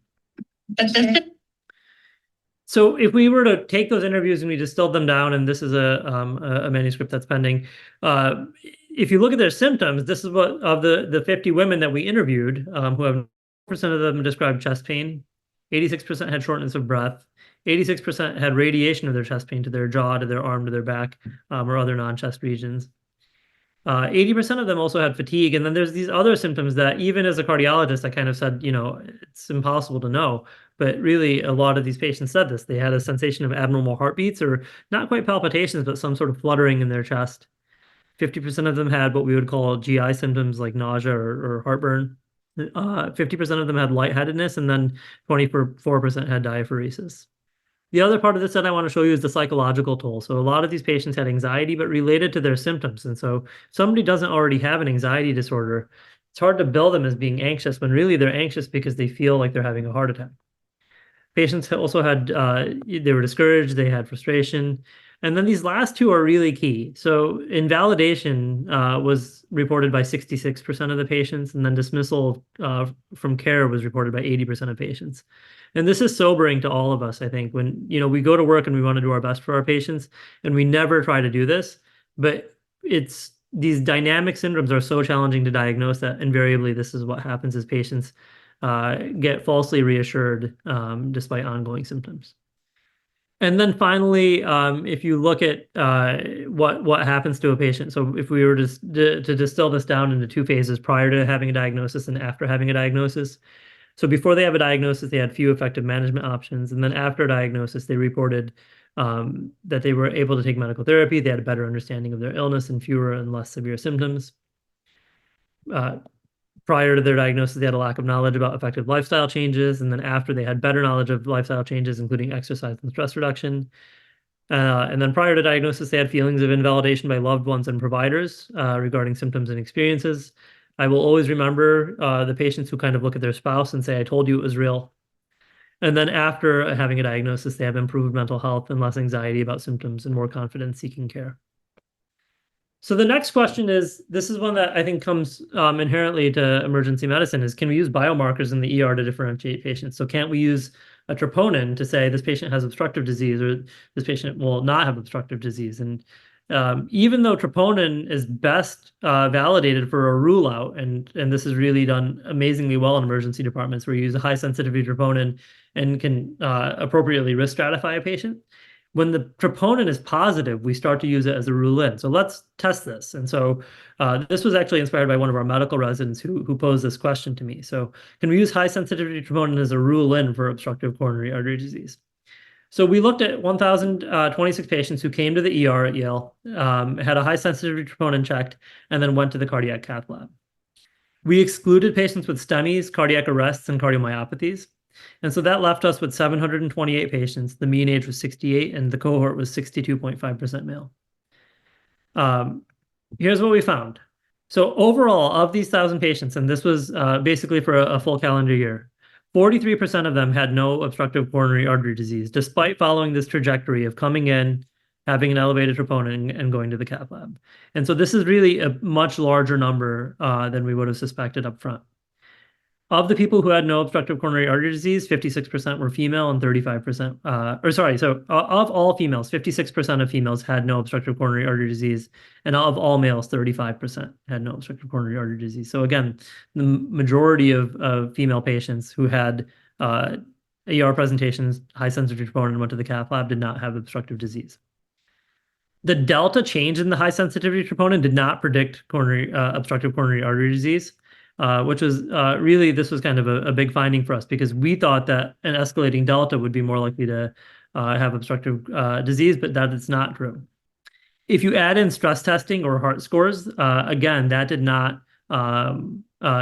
So if we were to take those interviews and we distilled them down, and this is a manuscript that's pending, if you look at their symptoms, this is what of the 50 women that we interviewed, who have 4% of them described chest pain, 86% had shortness of breath, 86% had radiation of their chest pain to their jaw, to their arm, to their back, or other non-chest regions. 80% of them also had fatigue. And then there's these other symptoms that even as a cardiologist, I kind of said, it's impossible to know. But really, a lot of these patients said this. They had a sensation of abnormal heartbeats, or not quite palpitations, but some sort of fluttering in their chest. 50% of them had what we would call GI symptoms like nausea or heartburn. 50% of them had lightheadedness, and then 24% had diaphoresis. The other part of this that I want to show you is the psychological toll. So a lot of these patients had anxiety, but related to their symptoms. And so if somebody doesn't already have an anxiety disorder, it's hard to bill them as being anxious when really they're anxious because they feel like they're having a heart attack. Patients also had, they were discouraged, they had frustration. And then these last two are really key. So invalidation was reported by 66% of the patients, and then dismissal from care was reported by 80% of patients. And this is sobering to all of us, I think, when we go to work and we want to do our best for our patients, and we never try to do this. But these dynamic syndromes are so challenging to diagnose that invariably this is what happens as patients get falsely reassured despite ongoing symptoms. And then finally, if you look at what happens to a patient, so if we were to distill this down into two phases, prior to having a diagnosis and after having a diagnosis. So before they have a diagnosis, they had few effective management options. And then after diagnosis, they reported that they were able to take medical therapy. They had a better understanding of their illness and fewer and less severe symptoms. Prior to their diagnosis, they had a lack of knowledge about effective lifestyle changes. And then after, they had better knowledge of lifestyle changes, including exercise and stress reduction. And then prior to diagnosis, they had feelings of invalidation by loved ones and providers regarding symptoms and experiences. I will always remember the patients who kind of look at their spouse and say, I told you it was real. And then after having a diagnosis, they have improved mental health and less anxiety about symptoms and more confidence seeking care. So the next question is, this is one that I think comes inherently to emergency medicine, is can we use biomarkers in the ER to differentiate patients? So can't we use a troponin to say this patient has obstructive disease or this patient will not have obstructive disease? And even though troponin is best validated for a rule out, and this is really done amazingly well in emergency departments where you use a high sensitivity troponin and can appropriately risk stratify a patient. When the troponin is positive, we start to use it as a rule in. So let's test this. And so this was actually inspired by one of our medical residents who posed this question to me. So can we use high sensitivity troponin as a rule in for obstructive coronary artery disease? So we looked at 1,026 patients who came to the ER at Yale, had a high sensitivity troponin checked, and then went to the cardiac cath lab. We excluded patients with STEMIs, cardiac arrests, and cardiomyopathies. And so that left us with 728 patients. The mean age was 68, and the cohort was 62.5% male. Here's what we found. So overall, of these 1,000 patients, and this was basically for a full calendar year, 43% of them had no obstructive coronary artery disease, despite following this trajectory of coming in, having an elevated troponin, and going to the cath lab. And so this is really a much larger number than we would have suspected up front. Of the people who had no obstructive coronary artery disease, 56% were female and 35%, of all females, 56% of females had no obstructive coronary artery disease, and of all males, 35% had no obstructive coronary artery disease. So again, the majority of female patients who had ER presentations, high sensitivity troponin, and went to the cath lab did not have obstructive disease. The delta change in the high sensitivity troponin did not predict obstructive coronary artery disease. Which was this was kind of a big finding for us because we thought that an escalating delta would be more likely to have obstructive disease, but that is not true. If you add in stress testing or heart scores, again, that did not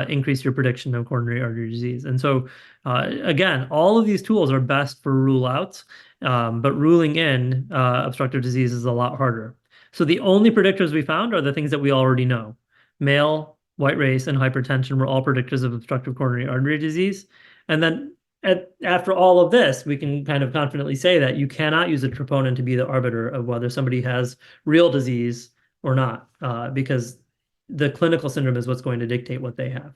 increase your prediction of coronary artery disease. And so, again, all of these tools are best for rule outs, but ruling in obstructive disease is a lot harder. So the only predictors we found are the things that we already know. Male, white race, and hypertension were all predictors of obstructive coronary artery disease. And then after all of this, we can kind of confidently say that you cannot use a troponin to be the arbiter of whether somebody has real disease or not, because the clinical syndrome is what's going to dictate what they have.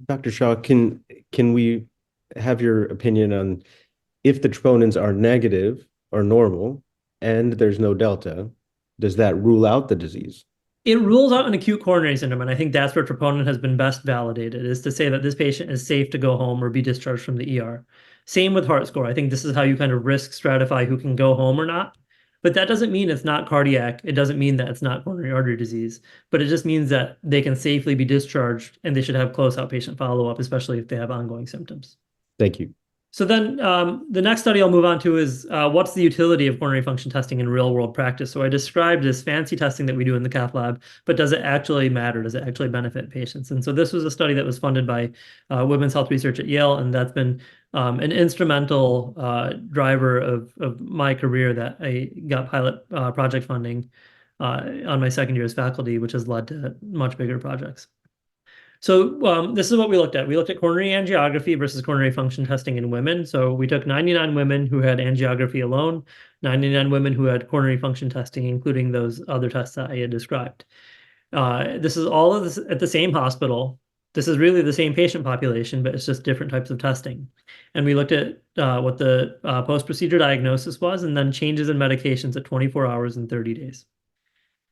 Dr. Shah, can we have your opinion on if the troponins are negative or normal and there's no delta, does that rule out the disease? It rules out an acute coronary syndrome, and I think that's where troponin has been best validated, is to say that this patient is safe to go home or be discharged from the ER. Same with heart score. I think this is how you kind of risk stratify who can go home or not. But that doesn't mean it's not cardiac. It doesn't mean that it's not coronary artery disease. But it just means that they can safely be discharged and they should have close outpatient follow-up, especially if they have ongoing symptoms. Thank you. So then the next study I'll move on to is what's the utility of coronary function testing in real world practice? So I described this fancy testing that we do in the cath lab, but does it actually matter? Does it actually benefit patients? And so this was a study that was funded by Women's Health Research at Yale, and that's been an instrumental driver of my career, that I got pilot project funding on my second year as faculty, which has led to much bigger projects. So this is what we looked at. We looked at coronary angiography versus coronary function testing in women. So we took 99 women who had angiography alone, 99 women who had coronary function testing, including those other tests that I had described. This is all of this at the same hospital. This is really the same patient population, but it's just different types of testing. And we looked at what the post-procedure diagnosis was, and then changes in medications at 24 hours and 30 days.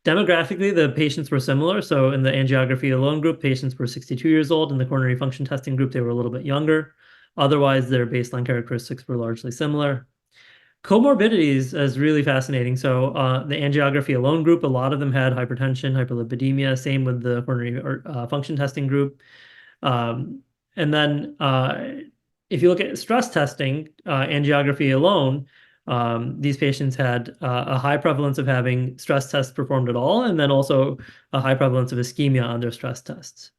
Demographically, the patients were similar. So in the angiography alone group, patients were 62 years old. In the coronary function testing group, they were a little bit younger. Otherwise, their baseline characteristics were largely similar. Comorbidities is really fascinating. So the angiography alone group, a lot of them had hypertension, hyperlipidemia, same with the coronary function testing group. And then if you look at stress testing, angiography alone, these patients had a high prevalence of having stress tests performed at all, and then also a high prevalence of ischemia on their stress tests.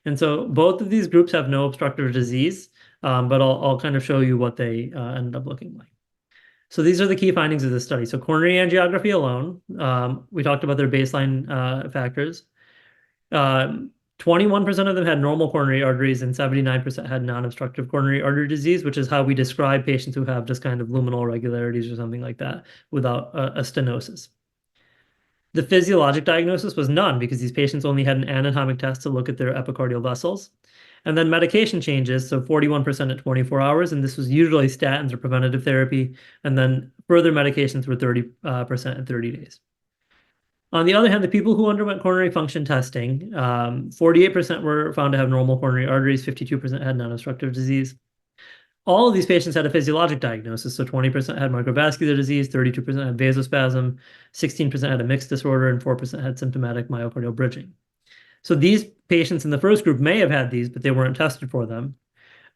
And so both of these groups have no obstructive disease, but I'll kind of show you what they ended up looking like. So these are the key findings of this study. So coronary angiography alone, we talked about their baseline factors. 21% of them had normal coronary arteries and 79% had non-obstructive coronary artery disease, which is how we describe patients who have just kind of luminal irregularities or something like that without a stenosis. The physiologic diagnosis was none, because these patients only had an anatomic test to look at their epicardial vessels. And then medication changes, so 41% at 24 hours, and this was usually statins or preventative therapy, and then further medications were 30% at 30 days. On the other hand, the people who underwent coronary function testing, 48% were found to have normal coronary arteries, 52% had non-obstructive disease. All of these patients had a physiologic diagnosis, so 20% had microvascular disease, 32% had vasospasm, 16% had a mixed disorder, and 4% had symptomatic myocardial bridging. So these patients in the first group may have had these, but they weren't tested for them.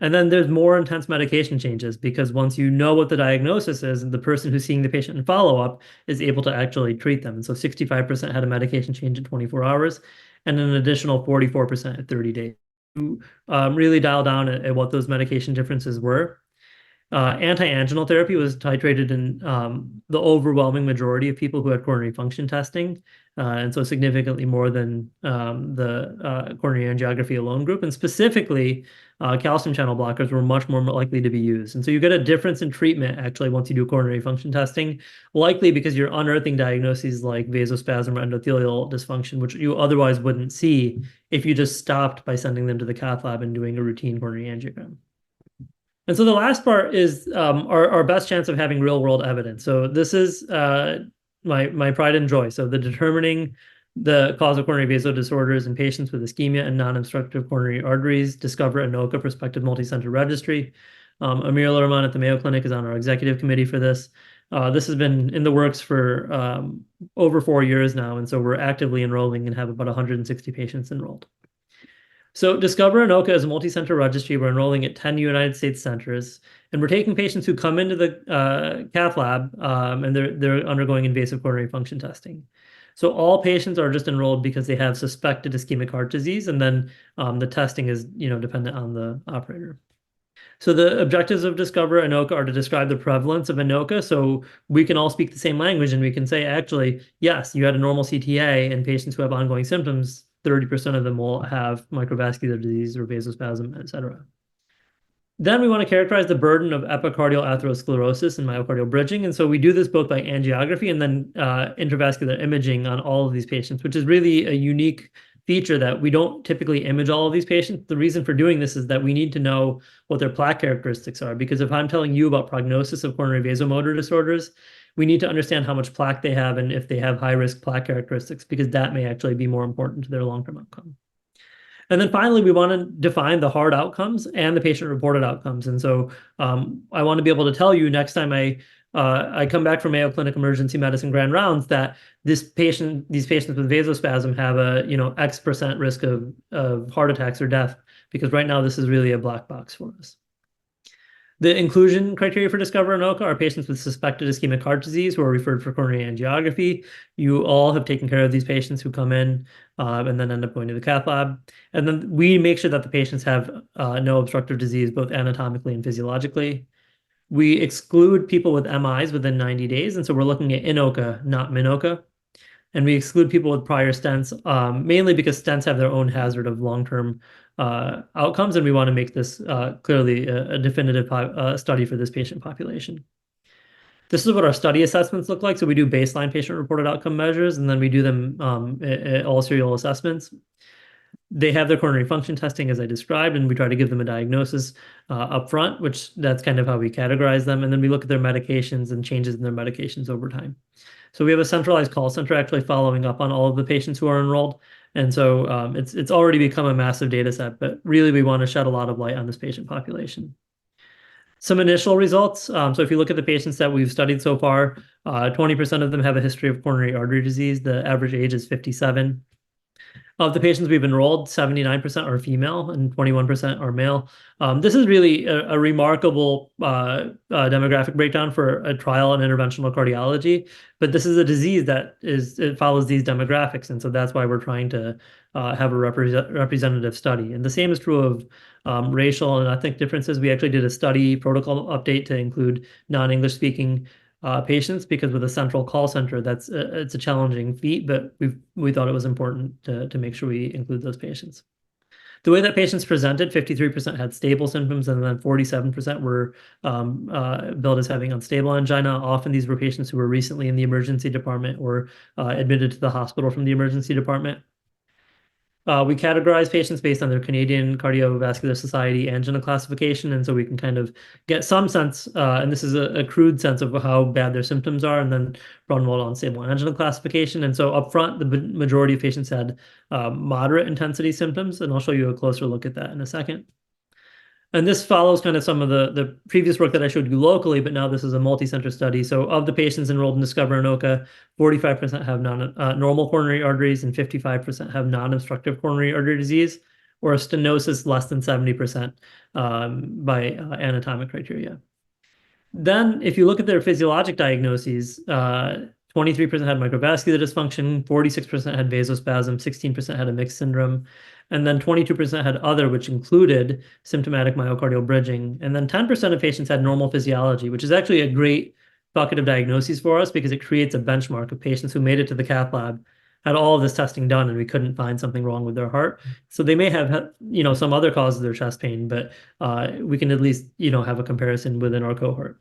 And then there's more intense medication changes, because once you know what the diagnosis is, and the person who's seeing the patient in follow-up is able to actually treat them. And so 65% had a medication change in 24 hours, and an additional 44% at 30 days. Really dial down at what those medication differences were. Anti-anginal therapy was titrated in the overwhelming majority of people who had coronary function testing, and so significantly more than the coronary angiography alone group. And specifically, calcium channel blockers were much more likely to be used. And so you get a difference in treatment actually once you do coronary function testing, likely because you're unearthing diagnoses like vasospasm or endothelial dysfunction, which you otherwise wouldn't see if you just stopped by sending them to the cath lab and doing a routine coronary angiogram. And so the last part is our best chance of having real world evidence. So this is my pride and joy. So the determining the cause of coronary vascular disorders in patients with ischemia and non-obstructive coronary arteries, discover INOCA prospective multi-center registry. Amir Rahman at the Mayo Clinic is on our executive committee for this. This has been in the works for over 4 years now, and so we're actively enrolling and have about 160 patients enrolled. So Discover INOCA is a multi-center registry. We're enrolling at 10 United States centers, and we're taking patients who come into the cath lab and they're undergoing invasive coronary function testing. So all patients are just enrolled because they have suspected ischemic heart disease, and then the testing is dependent on the operator. So the objectives of Discover INOCA are to describe the prevalence of INOCA, so we can all speak the same language and we can say, actually, yes, you had a normal CTA, and patients who have ongoing symptoms, 30% of them will have microvascular disease or vasospasm, et cetera. Then we want to characterize the burden of epicardial atherosclerosis and myocardial bridging. And so we do this both by angiography and then intravascular imaging on all of these patients, which is really a unique feature that we don't typically image all of these patients. The reason for doing this is that we need to know what their plaque characteristics are, because if I'm telling you about prognosis of coronary vasomotor disorders, we need to understand how much plaque they have and if they have high-risk plaque characteristics, because that may actually be more important to their long-term outcome. And then finally, we want to define the hard outcomes and the patient-reported outcomes. And so I want to be able to tell you next time I come back from Mayo Clinic Emergency Medicine Grand Rounds that these patients with vasospasm have a X% risk of heart attacks or death, because right now this is really a black box for us. The inclusion criteria for Discover INOCA are patients with suspected ischemic heart disease who are referred for coronary angiography. You all have taken care of these patients who come in and then end up going to the cath lab. And then we make sure that the patients have no obstructive disease, both anatomically and physiologically. We exclude people with MIs within 90 days. And so we're looking at INOCA, not MINOCA. And we exclude people with prior stents, mainly because stents have their own hazard of long-term outcomes, and we want to make this clearly a definitive study for this patient population. This is what our study assessments look like. So we do baseline patient-reported outcome measures, and then we do them at all serial assessments. They have their coronary function testing, as I described, and we try to give them a diagnosis up front, which that's kind of how we categorize them. And then we look at their medications and changes in their medications over time. So we have a centralized call center actually following up on all of the patients who are enrolled. And so it's already become a massive data set, but really we want to shed a lot of light on this patient population. Some initial results. So if you look at the patients that we've studied so far, 20% of them have a history of coronary artery disease. The average age is 57. Of the patients we've enrolled, 79% are female and 21% are male. This is really a remarkable demographic breakdown for a trial in interventional cardiology, but this is a disease that it follows these demographics, and so that's why we're trying to have a representative study. And the same is true of racial and ethnic differences. We actually did a study protocol update to include non-English speaking patients, because with a central call center, it's a challenging feat, but we thought it was important to make sure we include those patients. The way that patients presented, 53% had stable symptoms, and then 47% were billed as having unstable angina. Often these were patients who were recently in the emergency department or admitted to the hospital from the emergency department. We categorize patients based on their Canadian Cardiovascular Society angina classification, and so we can kind of get some sense, and this is a crude sense of how bad their symptoms are, and then Braunwald unstable angina classification. And so up front, the majority of patients had moderate intensity symptoms, and I'll show you a closer look at that in a second. And this follows kind of some of the previous work that I showed you locally, but now this is a multi-center study. So of the patients enrolled in Discover INOCA, 45% have normal coronary arteries and 55% have non-obstructive coronary artery disease, or a stenosis less than 70% by anatomic criteria. Then if you look at their physiologic diagnoses, 23% had microvascular dysfunction, 46% had vasospasm, 16% had a mixed syndrome, and then 22% had other, which included symptomatic myocardial bridging. And then 10% of patients had normal physiology, which is actually a great bucket of diagnoses for us because it creates a benchmark of patients who made it to the cath lab, had all of this testing done, and we couldn't find something wrong with their heart. So they may have had, some other cause of their chest pain, but we can at least, have a comparison within our cohort.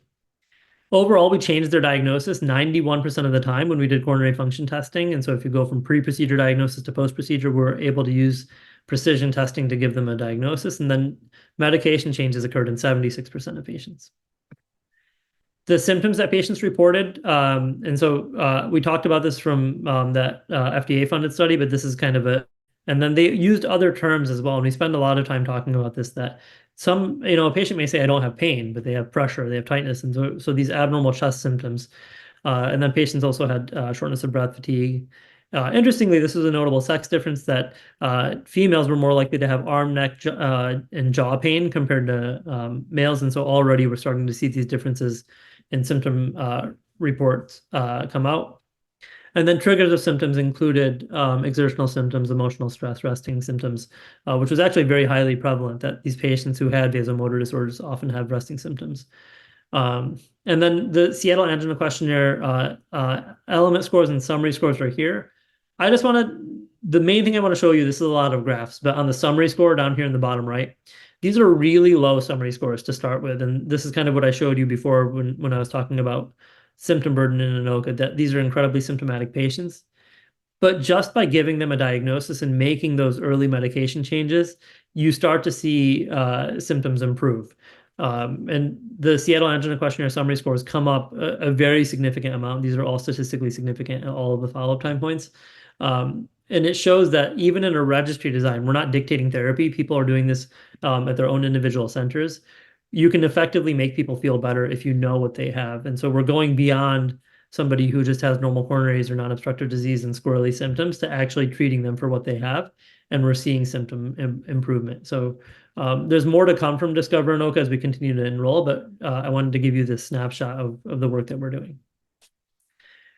Overall, we changed their diagnosis 91% of the time when we did coronary function testing. And so if you go from pre-procedure diagnosis to post-procedure, we're able to use precision testing to give them a diagnosis. And then medication changes occurred in 76% of patients. The symptoms that patients reported, and so we talked about this from that FDA-funded study, but this is kind of and then they used other terms as well. And we spend a lot of time talking about this, that some, a patient may say, I don't have pain, but they have pressure, they have tightness. And so these abnormal chest symptoms. And then patients also had shortness of breath, fatigue. Interestingly, this was a notable sex difference that females were more likely to have arm, neck, and jaw pain compared to males. And so already we're starting to see these differences in symptom reports come out. And then triggers of symptoms included exertional symptoms, emotional stress, resting symptoms, which was actually very highly prevalent, that these patients who had vasomotor disorders often have resting symptoms. And then the Seattle Angina Questionnaire element scores and summary scores are here. The main thing I want to show you, this is a lot of graphs, but on the summary score down here in the bottom right, these are really low summary scores to start with. And this is kind of what I showed you before when I was talking about symptom burden in INOCA, that these are incredibly symptomatic patients. But just by giving them a diagnosis and making those early medication changes, you start to see symptoms improve. And the Seattle Angina Questionnaire summary scores come up a very significant amount. These are all statistically significant at all of the follow-up time points. And it shows that even in a registry design, we're not dictating therapy. People are doing this at their own individual centers. You can effectively make people feel better if you know what they have. And so we're going beyond somebody who just has normal coronaries or non-obstructive disease and squirrely symptoms to actually treating them for what they have. And we're seeing symptom improvement. So there's more to come from Discover INOCA as we continue to enroll, but I wanted to give you this snapshot of the work that we're doing.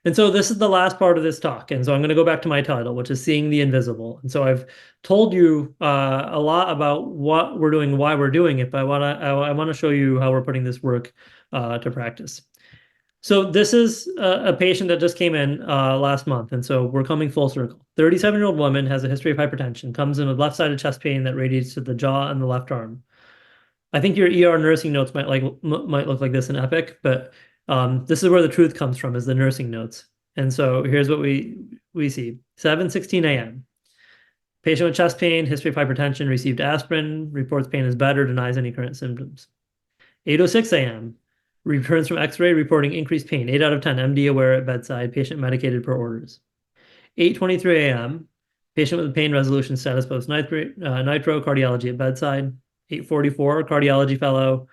And so this is the last part of this talk. And so I'm going to go back to my title, which is Seeing the Invisible. And so I've told you a lot about what we're doing, why we're doing it, but I want to show you how we're putting this work to practice. So this is a patient that just came in last month. And so we're coming full circle. 37-year-old woman has a history of hypertension, comes in with left-sided chest pain that radiates to the jaw and the left arm. I think your ER nursing notes might look like this in Epic, but this is where the truth comes from, is the nursing notes. And so here's what we see. 7:16 a.m. Patient with chest pain, history of hypertension, received aspirin, reports pain is better, denies any current symptoms. 8:06 a.m. Returns from X-ray reporting increased pain, 8 out of 10, MD aware at bedside, patient medicated per orders. 8:23 a.m. Patient with pain resolution status post nitro, cardiology at bedside. 8:44, cardiology fellow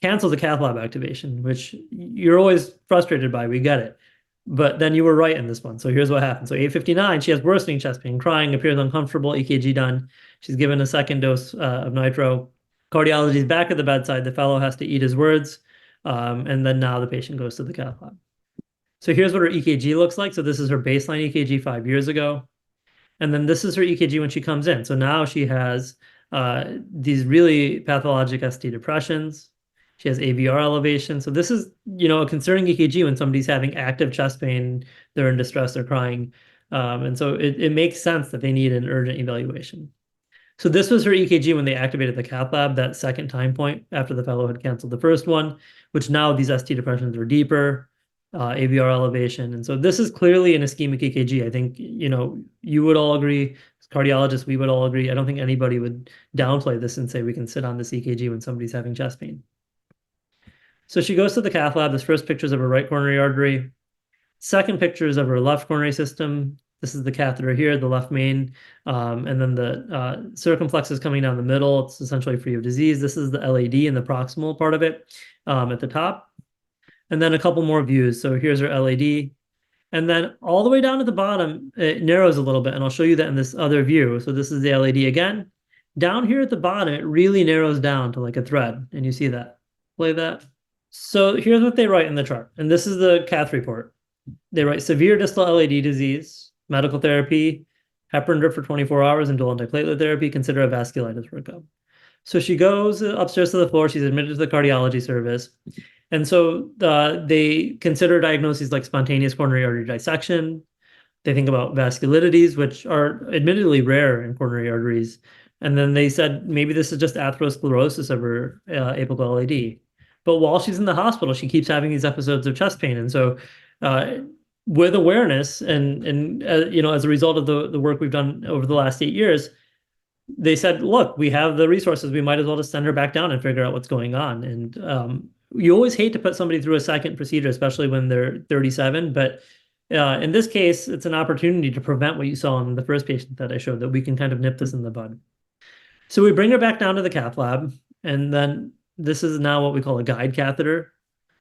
cancels a cath lab activation, which you're always frustrated by. We get it. But then you were right in this one. So here's what happened. So 8:59, she has worsening chest pain, crying, appears uncomfortable, EKG done. She's given a second dose of nitro. Cardiology is back at the bedside. The fellow has to eat his words. And then now the patient goes to the cath lab. So here's what her EKG looks like. So this is her baseline EKG 5 years ago. And then this is her EKG when she comes in. So now she has these really pathologic ST depressions. She has AVR elevation. So this is, a concerning EKG when somebody's having active chest pain, they're in distress, they're crying. And so it makes sense that they need an urgent evaluation. So this was her EKG when they activated the cath lab, that second time point after the fellow had canceled the first one, which now these ST depressions are deeper, AVR elevation. And so this is clearly an ischemic EKG. I think, you would all agree, as cardiologists, we would all agree. I don't think anybody would downplay this and say we can sit on this EKG when somebody's having chest pain. So she goes to the cath lab. This first picture is of her right coronary artery. Second picture is of her left coronary system. This is the catheter here, the left main, and then the circumflex is coming down the middle. It's essentially free of disease. This is the LAD in the proximal part of it at the top. And then a couple more views. So here's her LAD. And then all the way down at the bottom, it narrows a little bit, and I'll show you that in this other view. So this is the LAD again. Down here at the bottom, it really narrows down to like a thread, and you see that. Play that. So here's what they write in the chart, and this is the cath report. They write severe distal LAD disease, medical therapy, heparin drip for 24 hours, and dual antiplatelet therapy. Consider a vasculitis workup. So she goes upstairs to the floor. She's admitted to the cardiology service. And so they consider diagnoses like spontaneous coronary artery dissection. They think about vasculitides, which are admittedly rare in coronary arteries. And then they said, maybe this is just atherosclerosis of her apical LAD. But while she's in the hospital, she keeps having these episodes of chest pain. And so with awareness and as a result of the work we've done over the last 8 years, they said, look, we have the resources. We might as well just send her back down and figure out what's going on. And you always hate to put somebody through a second procedure, especially when they're 37. But in this case, it's an opportunity to prevent what you saw in the first patient that I showed, that we can kind of nip this in the bud. So we bring her back down to the cath lab. And then this is now what we call a guide catheter.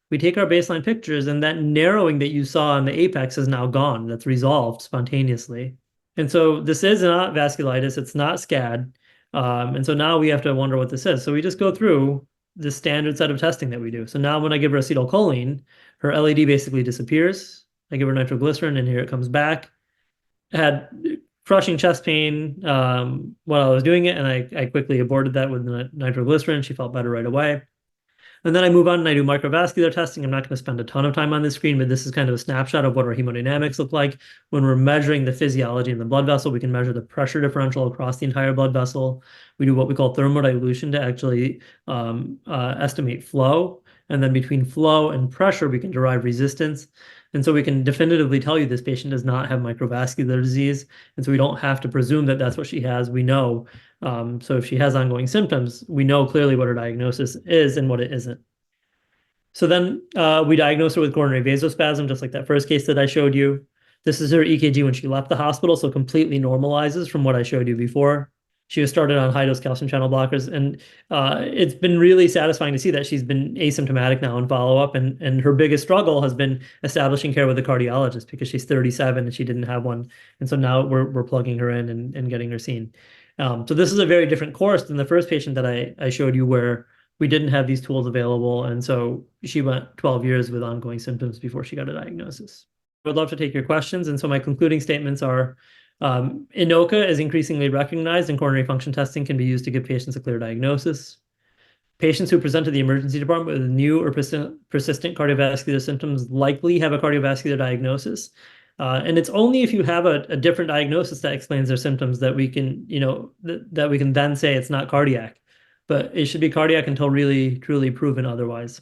We take our baseline pictures, and that narrowing that you saw in the apex is now gone. That's resolved spontaneously. And so this is not vasculitis. It's not SCAD. And so now we have to wonder what this is. So we just go through the standard set of testing that we do. So now when I give her acetylcholine, her LAD basically disappears. I give her nitroglycerin, and here it comes back. I had crushing chest pain while I was doing it, and I quickly aborted that with the nitroglycerin. She felt better right away. And then I move on and I do microvascular testing. I'm not going to spend a ton of time on this screen, but this is kind of a snapshot of what our hemodynamics look like. When we're measuring the physiology in the blood vessel, we can measure the pressure differential across the entire blood vessel. We do what we call thermodilution to actually estimate flow. And then between flow and pressure, we can derive resistance. And so we can definitively tell you this patient does not have microvascular disease. And so we don't have to presume that that's what she has. We know. So if she has ongoing symptoms, we know clearly what her diagnosis is and what it isn't. So then we diagnose her with coronary vasospasm, just like that first case that I showed you. This is her EKG when she left the hospital, so completely normalizes from what I showed you before. She was started on high-dose calcium channel blockers, and it's been really satisfying to see that she's been asymptomatic now in follow-up, and her biggest struggle has been establishing care with a cardiologist because she's 37 and she didn't have one, and so now we're plugging her in and getting her seen. So this is a very different course than the first patient that I showed you, where we didn't have these tools available, and so she went 12 years with ongoing symptoms before she got a diagnosis. I would love to take your questions, and so my concluding statements are, INOCA is increasingly recognized, and coronary function testing can be used to give patients a clear diagnosis. Patients who present to the emergency department with new or persistent cardiovascular symptoms likely have a cardiovascular diagnosis. And it's only if you have a different diagnosis that explains their symptoms that we can, that we can then say it's not cardiac. But it should be cardiac until really, truly proven otherwise.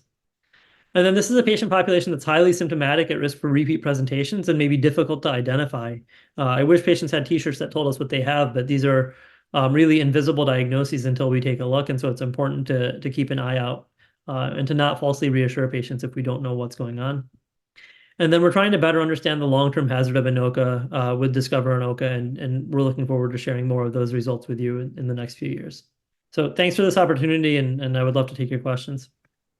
And then this is a patient population that's highly symptomatic, at risk for repeat presentations, and may be difficult to identify. I wish patients had t-shirts that told us what they have, but these are really invisible diagnoses until we take a look. And so it's important to keep an eye out and to not falsely reassure patients if we don't know what's going on. And then we're trying to better understand the long-term hazard of INOCA with Discover INOCA, and we're looking forward to sharing more of those results with you in the next few years. So thanks for this opportunity, and I would love to take your questions.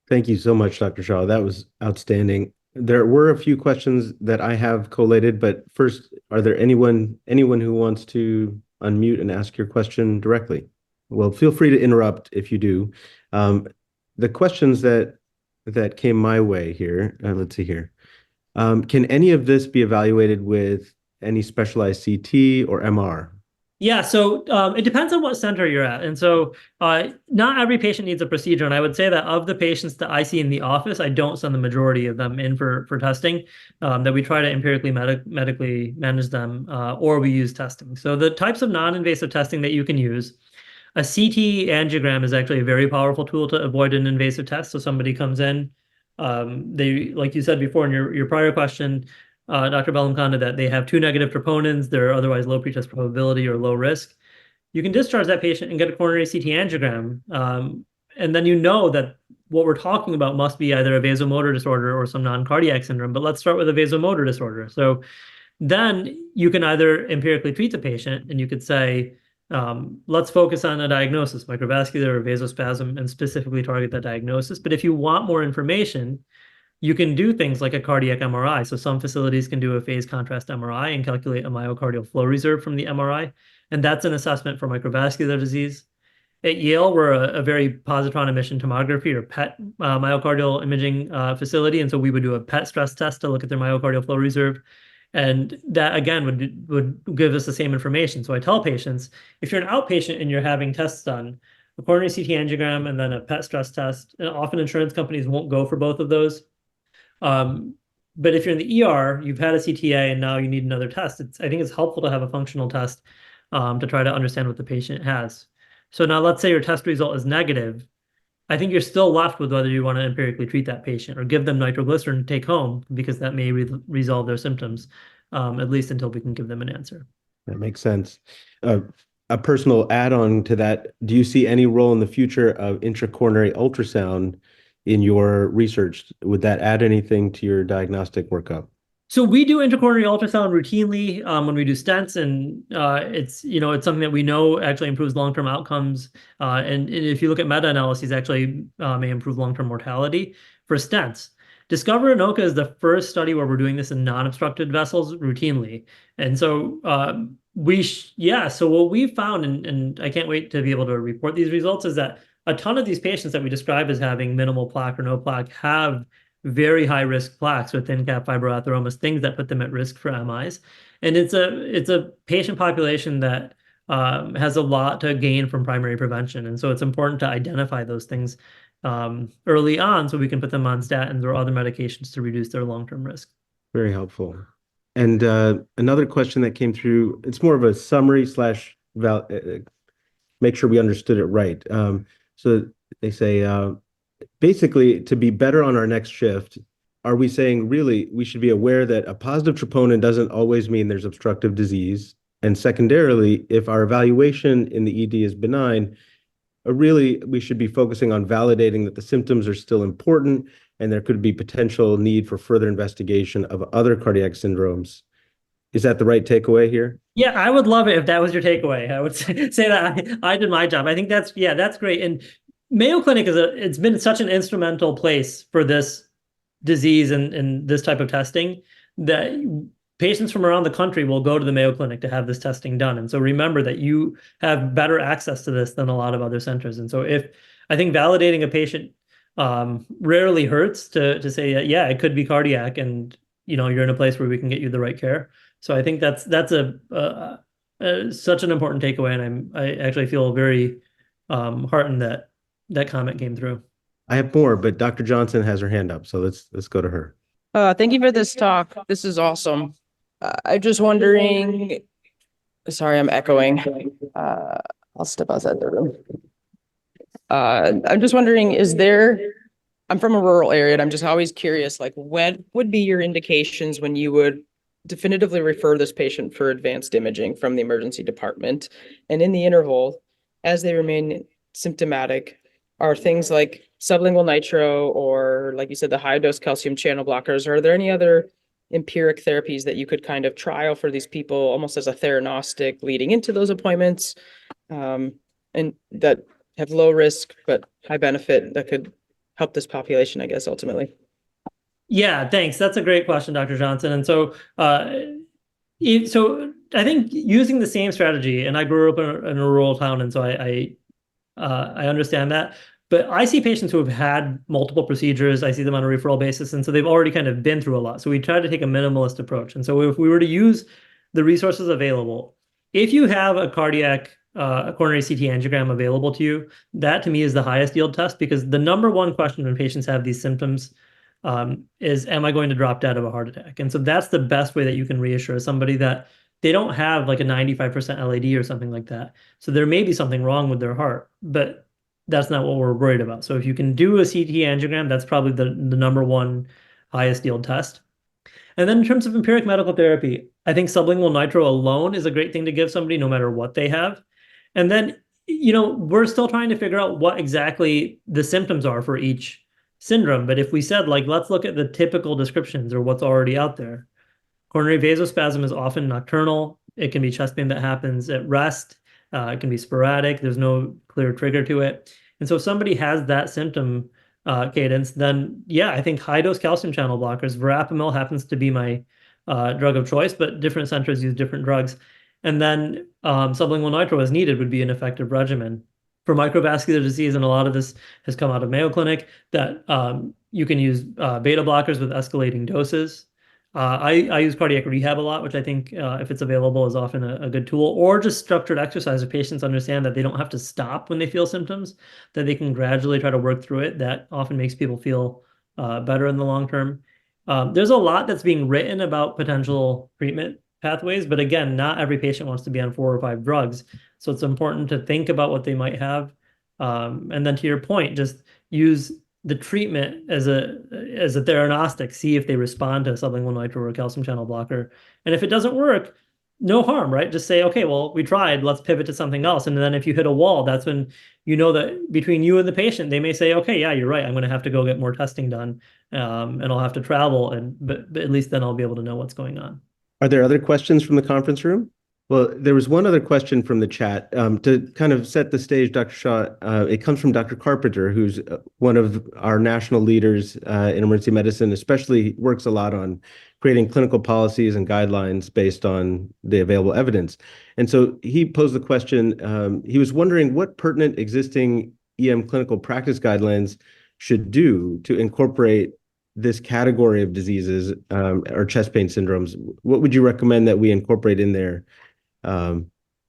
Thank you so much, Dr. Shah. That was outstanding. There were a few questions that I have collated, but first, are there anyone who wants to unmute and ask your question directly? Well, feel free to interrupt if you do. The questions that came my way here, let's see here. Can any of this be evaluated with any specialized CT or MR? Yeah, so it depends on what center you're at. And so not every patient needs a procedure. And I would say that of the patients that I see in the office, I don't send the majority of them in for testing, that we try to empirically medically manage them, or we use testing. So the types of non-invasive testing that you can use, a CT angiogram is actually a very powerful tool to avoid an invasive test. So somebody comes in, they, like you said before in your prior question, Dr. Bellamconda, that they have 2 negative troponins, they're otherwise low pretest probability or low risk. You can discharge that patient and get a coronary CT angiogram, and then you know that what we're talking about must be either a vasomotor disorder or some non-cardiac syndrome. But let's start with a vasomotor disorder. So then you can either empirically treat the patient, and you could say, let's focus on a diagnosis, microvascular or vasospasm, and specifically target that diagnosis. But if you want more information, you can do things like a cardiac MRI. So some facilities can do a phase contrast MRI and calculate a myocardial flow reserve from the MRI. And that's an assessment for microvascular disease. At Yale, we're a very positron emission tomography, or PET, myocardial imaging facility. And so we would do a PET stress test to look at their myocardial flow reserve. And that, again, would give us the same information. So I tell patients, if you're an outpatient and you're having tests done, a coronary CT angiogram and then a PET stress test, and often insurance companies won't go for both of those. But if you're in the ER, you've had a CTA and now you need another test, I think it's helpful to have a functional test to try to understand what the patient has. So now let's say your test result is negative. I think you're still left with whether you want to empirically treat that patient or give them nitroglycerin to take home, because that may resolve their symptoms, at least until we can give them an answer. That makes sense. A personal add-on to that, do you see any role in the future of intracoronary ultrasound in your research? Would that add anything to your diagnostic workup? So we do intracoronary ultrasound routinely when we do stents, and it's something that we know actually improves long-term outcomes. And if you look at meta-analyses, actually may improve long-term mortality for stents. Discover INOCA is the first study where we're doing this in non-obstructed vessels routinely. And so so what we found, and I can't wait to be able to report these results, is that a ton of these patients that we describe as having minimal plaque or no plaque have very high risk plaques or thin cap fibroatheromas, things that put them at risk for MIs. And it's a patient population that has a lot to gain from primary prevention. And so it's important to identify those things early on so we can put them on statins or other medications to reduce their long-term risk. Very helpful. And another question that came through, it's more of a summary / make sure we understood it right. So they say, basically, to be better on our next shift, are we saying really we should be aware that a positive troponin doesn't always mean there's obstructive disease? And secondarily, if our evaluation in the ED is benign, really we should be focusing on validating that the symptoms are still important and there could be potential need for further investigation of other cardiac syndromes. Is that the right takeaway here? Yeah, I would love it if that was your takeaway. I would say that I did my job. I think that's great. And Mayo Clinic it's been such an instrumental place for this disease and this type of testing that patients from around the country will go to the Mayo Clinic to have this testing done. And so remember that you have better access to this than a lot of other centers. And so if I think validating a patient rarely hurts to say, yeah, it could be cardiac, and you're in a place where we can get you the right care. So I think that's such an important takeaway, and I actually feel very heartened that that comment came through. I have more, but Dr. Johnson has her hand up, so let's go to her. Thank you for this talk. This is awesome. I'm just wondering, sorry, I'm echoing. I'll step outside the room. I'm just wondering, I'm from a rural area, and I'm just always curious, like, what would be your indications when you would definitively refer this patient for advanced imaging from the emergency department? And in the interval, as they remain symptomatic, are things like sublingual nitro, or like you said, the high dose calcium channel blockers, are there any other empiric therapies that you could kind of trial for these people almost as a theranostic leading into those appointments, and that have low risk but high benefit that could help this population, I guess, ultimately? Yeah, thanks. That's a great question, Dr. Johnson. And so, so I think using the same strategy, and I grew up in a rural town, and so I understand that. But I see patients who have had multiple procedures. I see them on a referral basis, and so they've already kind of been through a lot. So we try to take a minimalist approach. And so if we were to use the resources available, if you have a cardiac a coronary CT angiogram available to you, that to me is the highest yield test, because the number one question when patients have these symptoms is, am I going to drop dead of a heart attack? And so that's the best way that you can reassure somebody that they don't have like a 95% LAD or something like that. So there may be something wrong with their heart, but that's not what we're worried about. So if you can do a CT angiogram, that's probably the number one highest yield test. And then in terms of empiric medical therapy, I think sublingual nitro alone is a great thing to give somebody no matter what they have. And then, we're still trying to figure out what exactly the symptoms are for each syndrome. But if we said, like, let's look at the typical descriptions or what's already out there. Coronary vasospasm is often nocturnal. It can be chest pain that happens at rest. It can be sporadic. There's no clear trigger to it. And so if somebody has that symptom cadence, then yeah, I think high-dose calcium channel blockers, verapamil happens to be my drug of choice, but different centers use different drugs. And then sublingual nitro as needed would be an effective regimen. For microvascular disease, and a lot of this has come out of Mayo Clinic, that you can use beta blockers with escalating doses. I use cardiac rehab a lot, which I think, if it's available, is often a good tool, or just structured exercise if patients understand that they don't have to stop when they feel symptoms, that they can gradually try to work through it. That often makes people feel better in the long term. There's a lot that's being written about potential treatment pathways, but again, not every patient wants to be on 4 or 5 drugs. So it's important to think about what they might have. And then to your point, just use the treatment as a theranostic, see if they respond to sublingual nitro or a calcium channel blocker. And if it doesn't work, no harm, right? Just say, okay, well, we tried, let's pivot to something else. And then if you hit a wall, that's when that between you and the patient, they may say, okay, yeah, you're right, I'm going to have to go get more testing done, and I'll have to travel, but at least then I'll be able to know what's going on. Are there other questions from the conference room? Well, there was one other question from the chat. To kind of set the stage, Dr. Shah, it comes from Dr. Carpenter, who's one of our national leaders in emergency medicine, especially works a lot on creating clinical policies and guidelines based on the available evidence. And so he posed the question, he was wondering what pertinent existing EM clinical practice guidelines should do to incorporate this category of diseases or chest pain syndromes. What would you recommend that we incorporate in there? Do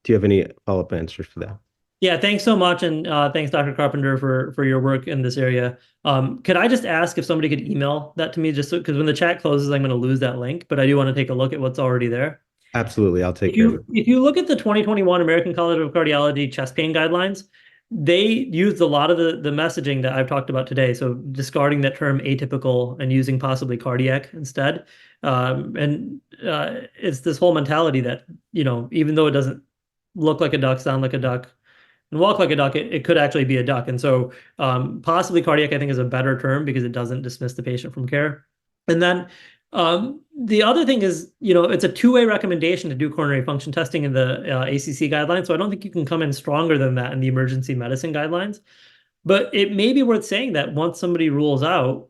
you have any follow-up answers for that? Yeah, thanks so much. And thanks, Dr. Carpenter, for your work in this area. Could I just ask if somebody could email that to me, just because when the chat closes, I'm going to lose that link, but I do want to take a look at what's already there. Absolutely. I'll take care of it. If you look at the 2021 American College of Cardiology chest pain guidelines, they used a lot of the messaging that I've talked about today. So discarding that term atypical and using possibly cardiac instead. It's this whole mentality that, even though it doesn't look like a duck, sound like a duck, and walk like a duck, it could actually be a duck. And so possibly cardiac, I think, is a better term because it doesn't dismiss the patient from care. And then The other thing is, it's a two-way recommendation to do coronary function testing in the ACC guidelines. So I don't think you can come in stronger than that in the emergency medicine guidelines. But it may be worth saying that once somebody rules out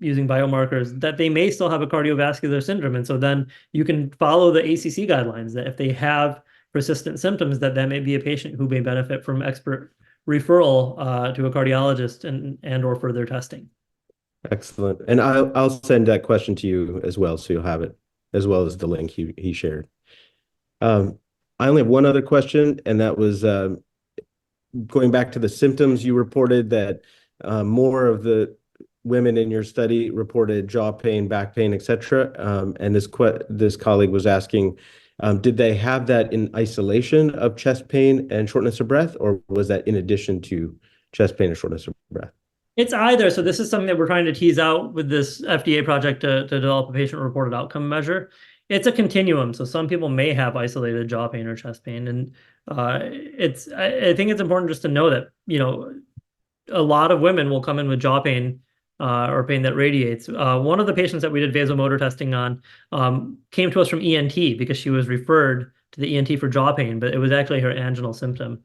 using biomarkers, that they may still have a cardiovascular syndrome. And so then you can follow the ACC guidelines that if they have persistent symptoms, that may be a patient who may benefit from expert referral to a cardiologist and or further testing. Excellent. And I'll send that question to you as well, so you'll have it, as well as the link he shared. I only have one other question, and that was going back to the symptoms. You reported that more of the women in your study reported jaw pain, back pain, etc. And this colleague was asking, did they have that in isolation of chest pain and shortness of breath, or was that in addition to chest pain and shortness of breath? It's either. So this is something that we're trying to tease out with this FDA project to develop a patient-reported outcome measure. It's a continuum. So some people may have isolated jaw pain or chest pain, and I think it's important just to know that a lot of women will come in with jaw pain or pain that radiates. One of the patients that we did vasomotor testing on came to us from ENT because she was referred to the ENT for jaw pain, but it was actually her anginal symptom.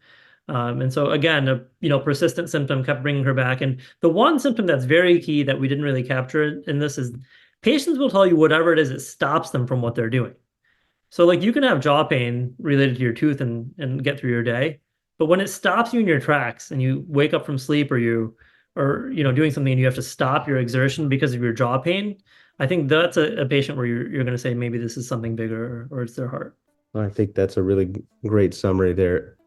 And so again, a persistent symptom kept bringing her back. And the one symptom that's very key that we didn't really capture in this is patients will tell you whatever it is, it stops them from what they're doing. So like you can have jaw pain related to your tooth and get through your day, but when it stops you in your tracks and you wake up from sleep or doing something and you have to stop your exertion because of your jaw pain, I think that's a patient where you're going to say maybe this is something bigger or it's their heart. I think that's a really great summary there.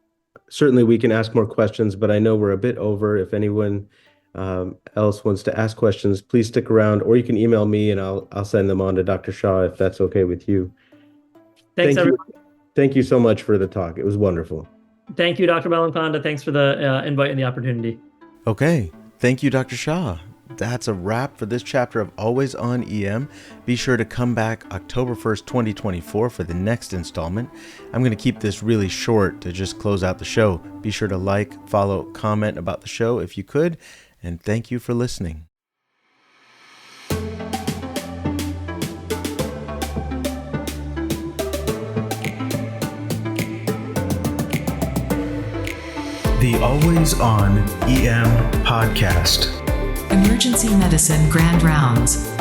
Certainly we can ask more questions, but I know we're a bit over. If anyone else wants to ask questions, please stick around, or you can email me and I'll send them on to Dr. Shah if that's okay with you. Thanks, everyone. Thank you so much for the talk. It was wonderful. Thank you, Dr. Bellamconda. Thanks for the invite and the opportunity. Okay. Thank you, Dr. Shah. That's a wrap for this chapter of Always On EM. Be sure to come back October 1st, 2024 for the next installment. I'm going to keep this really short to just close out the show. Be sure to like, follow, comment about the show if you could, and thank you for listening. The Always On EM podcast. Emergency Medicine Grand Rounds.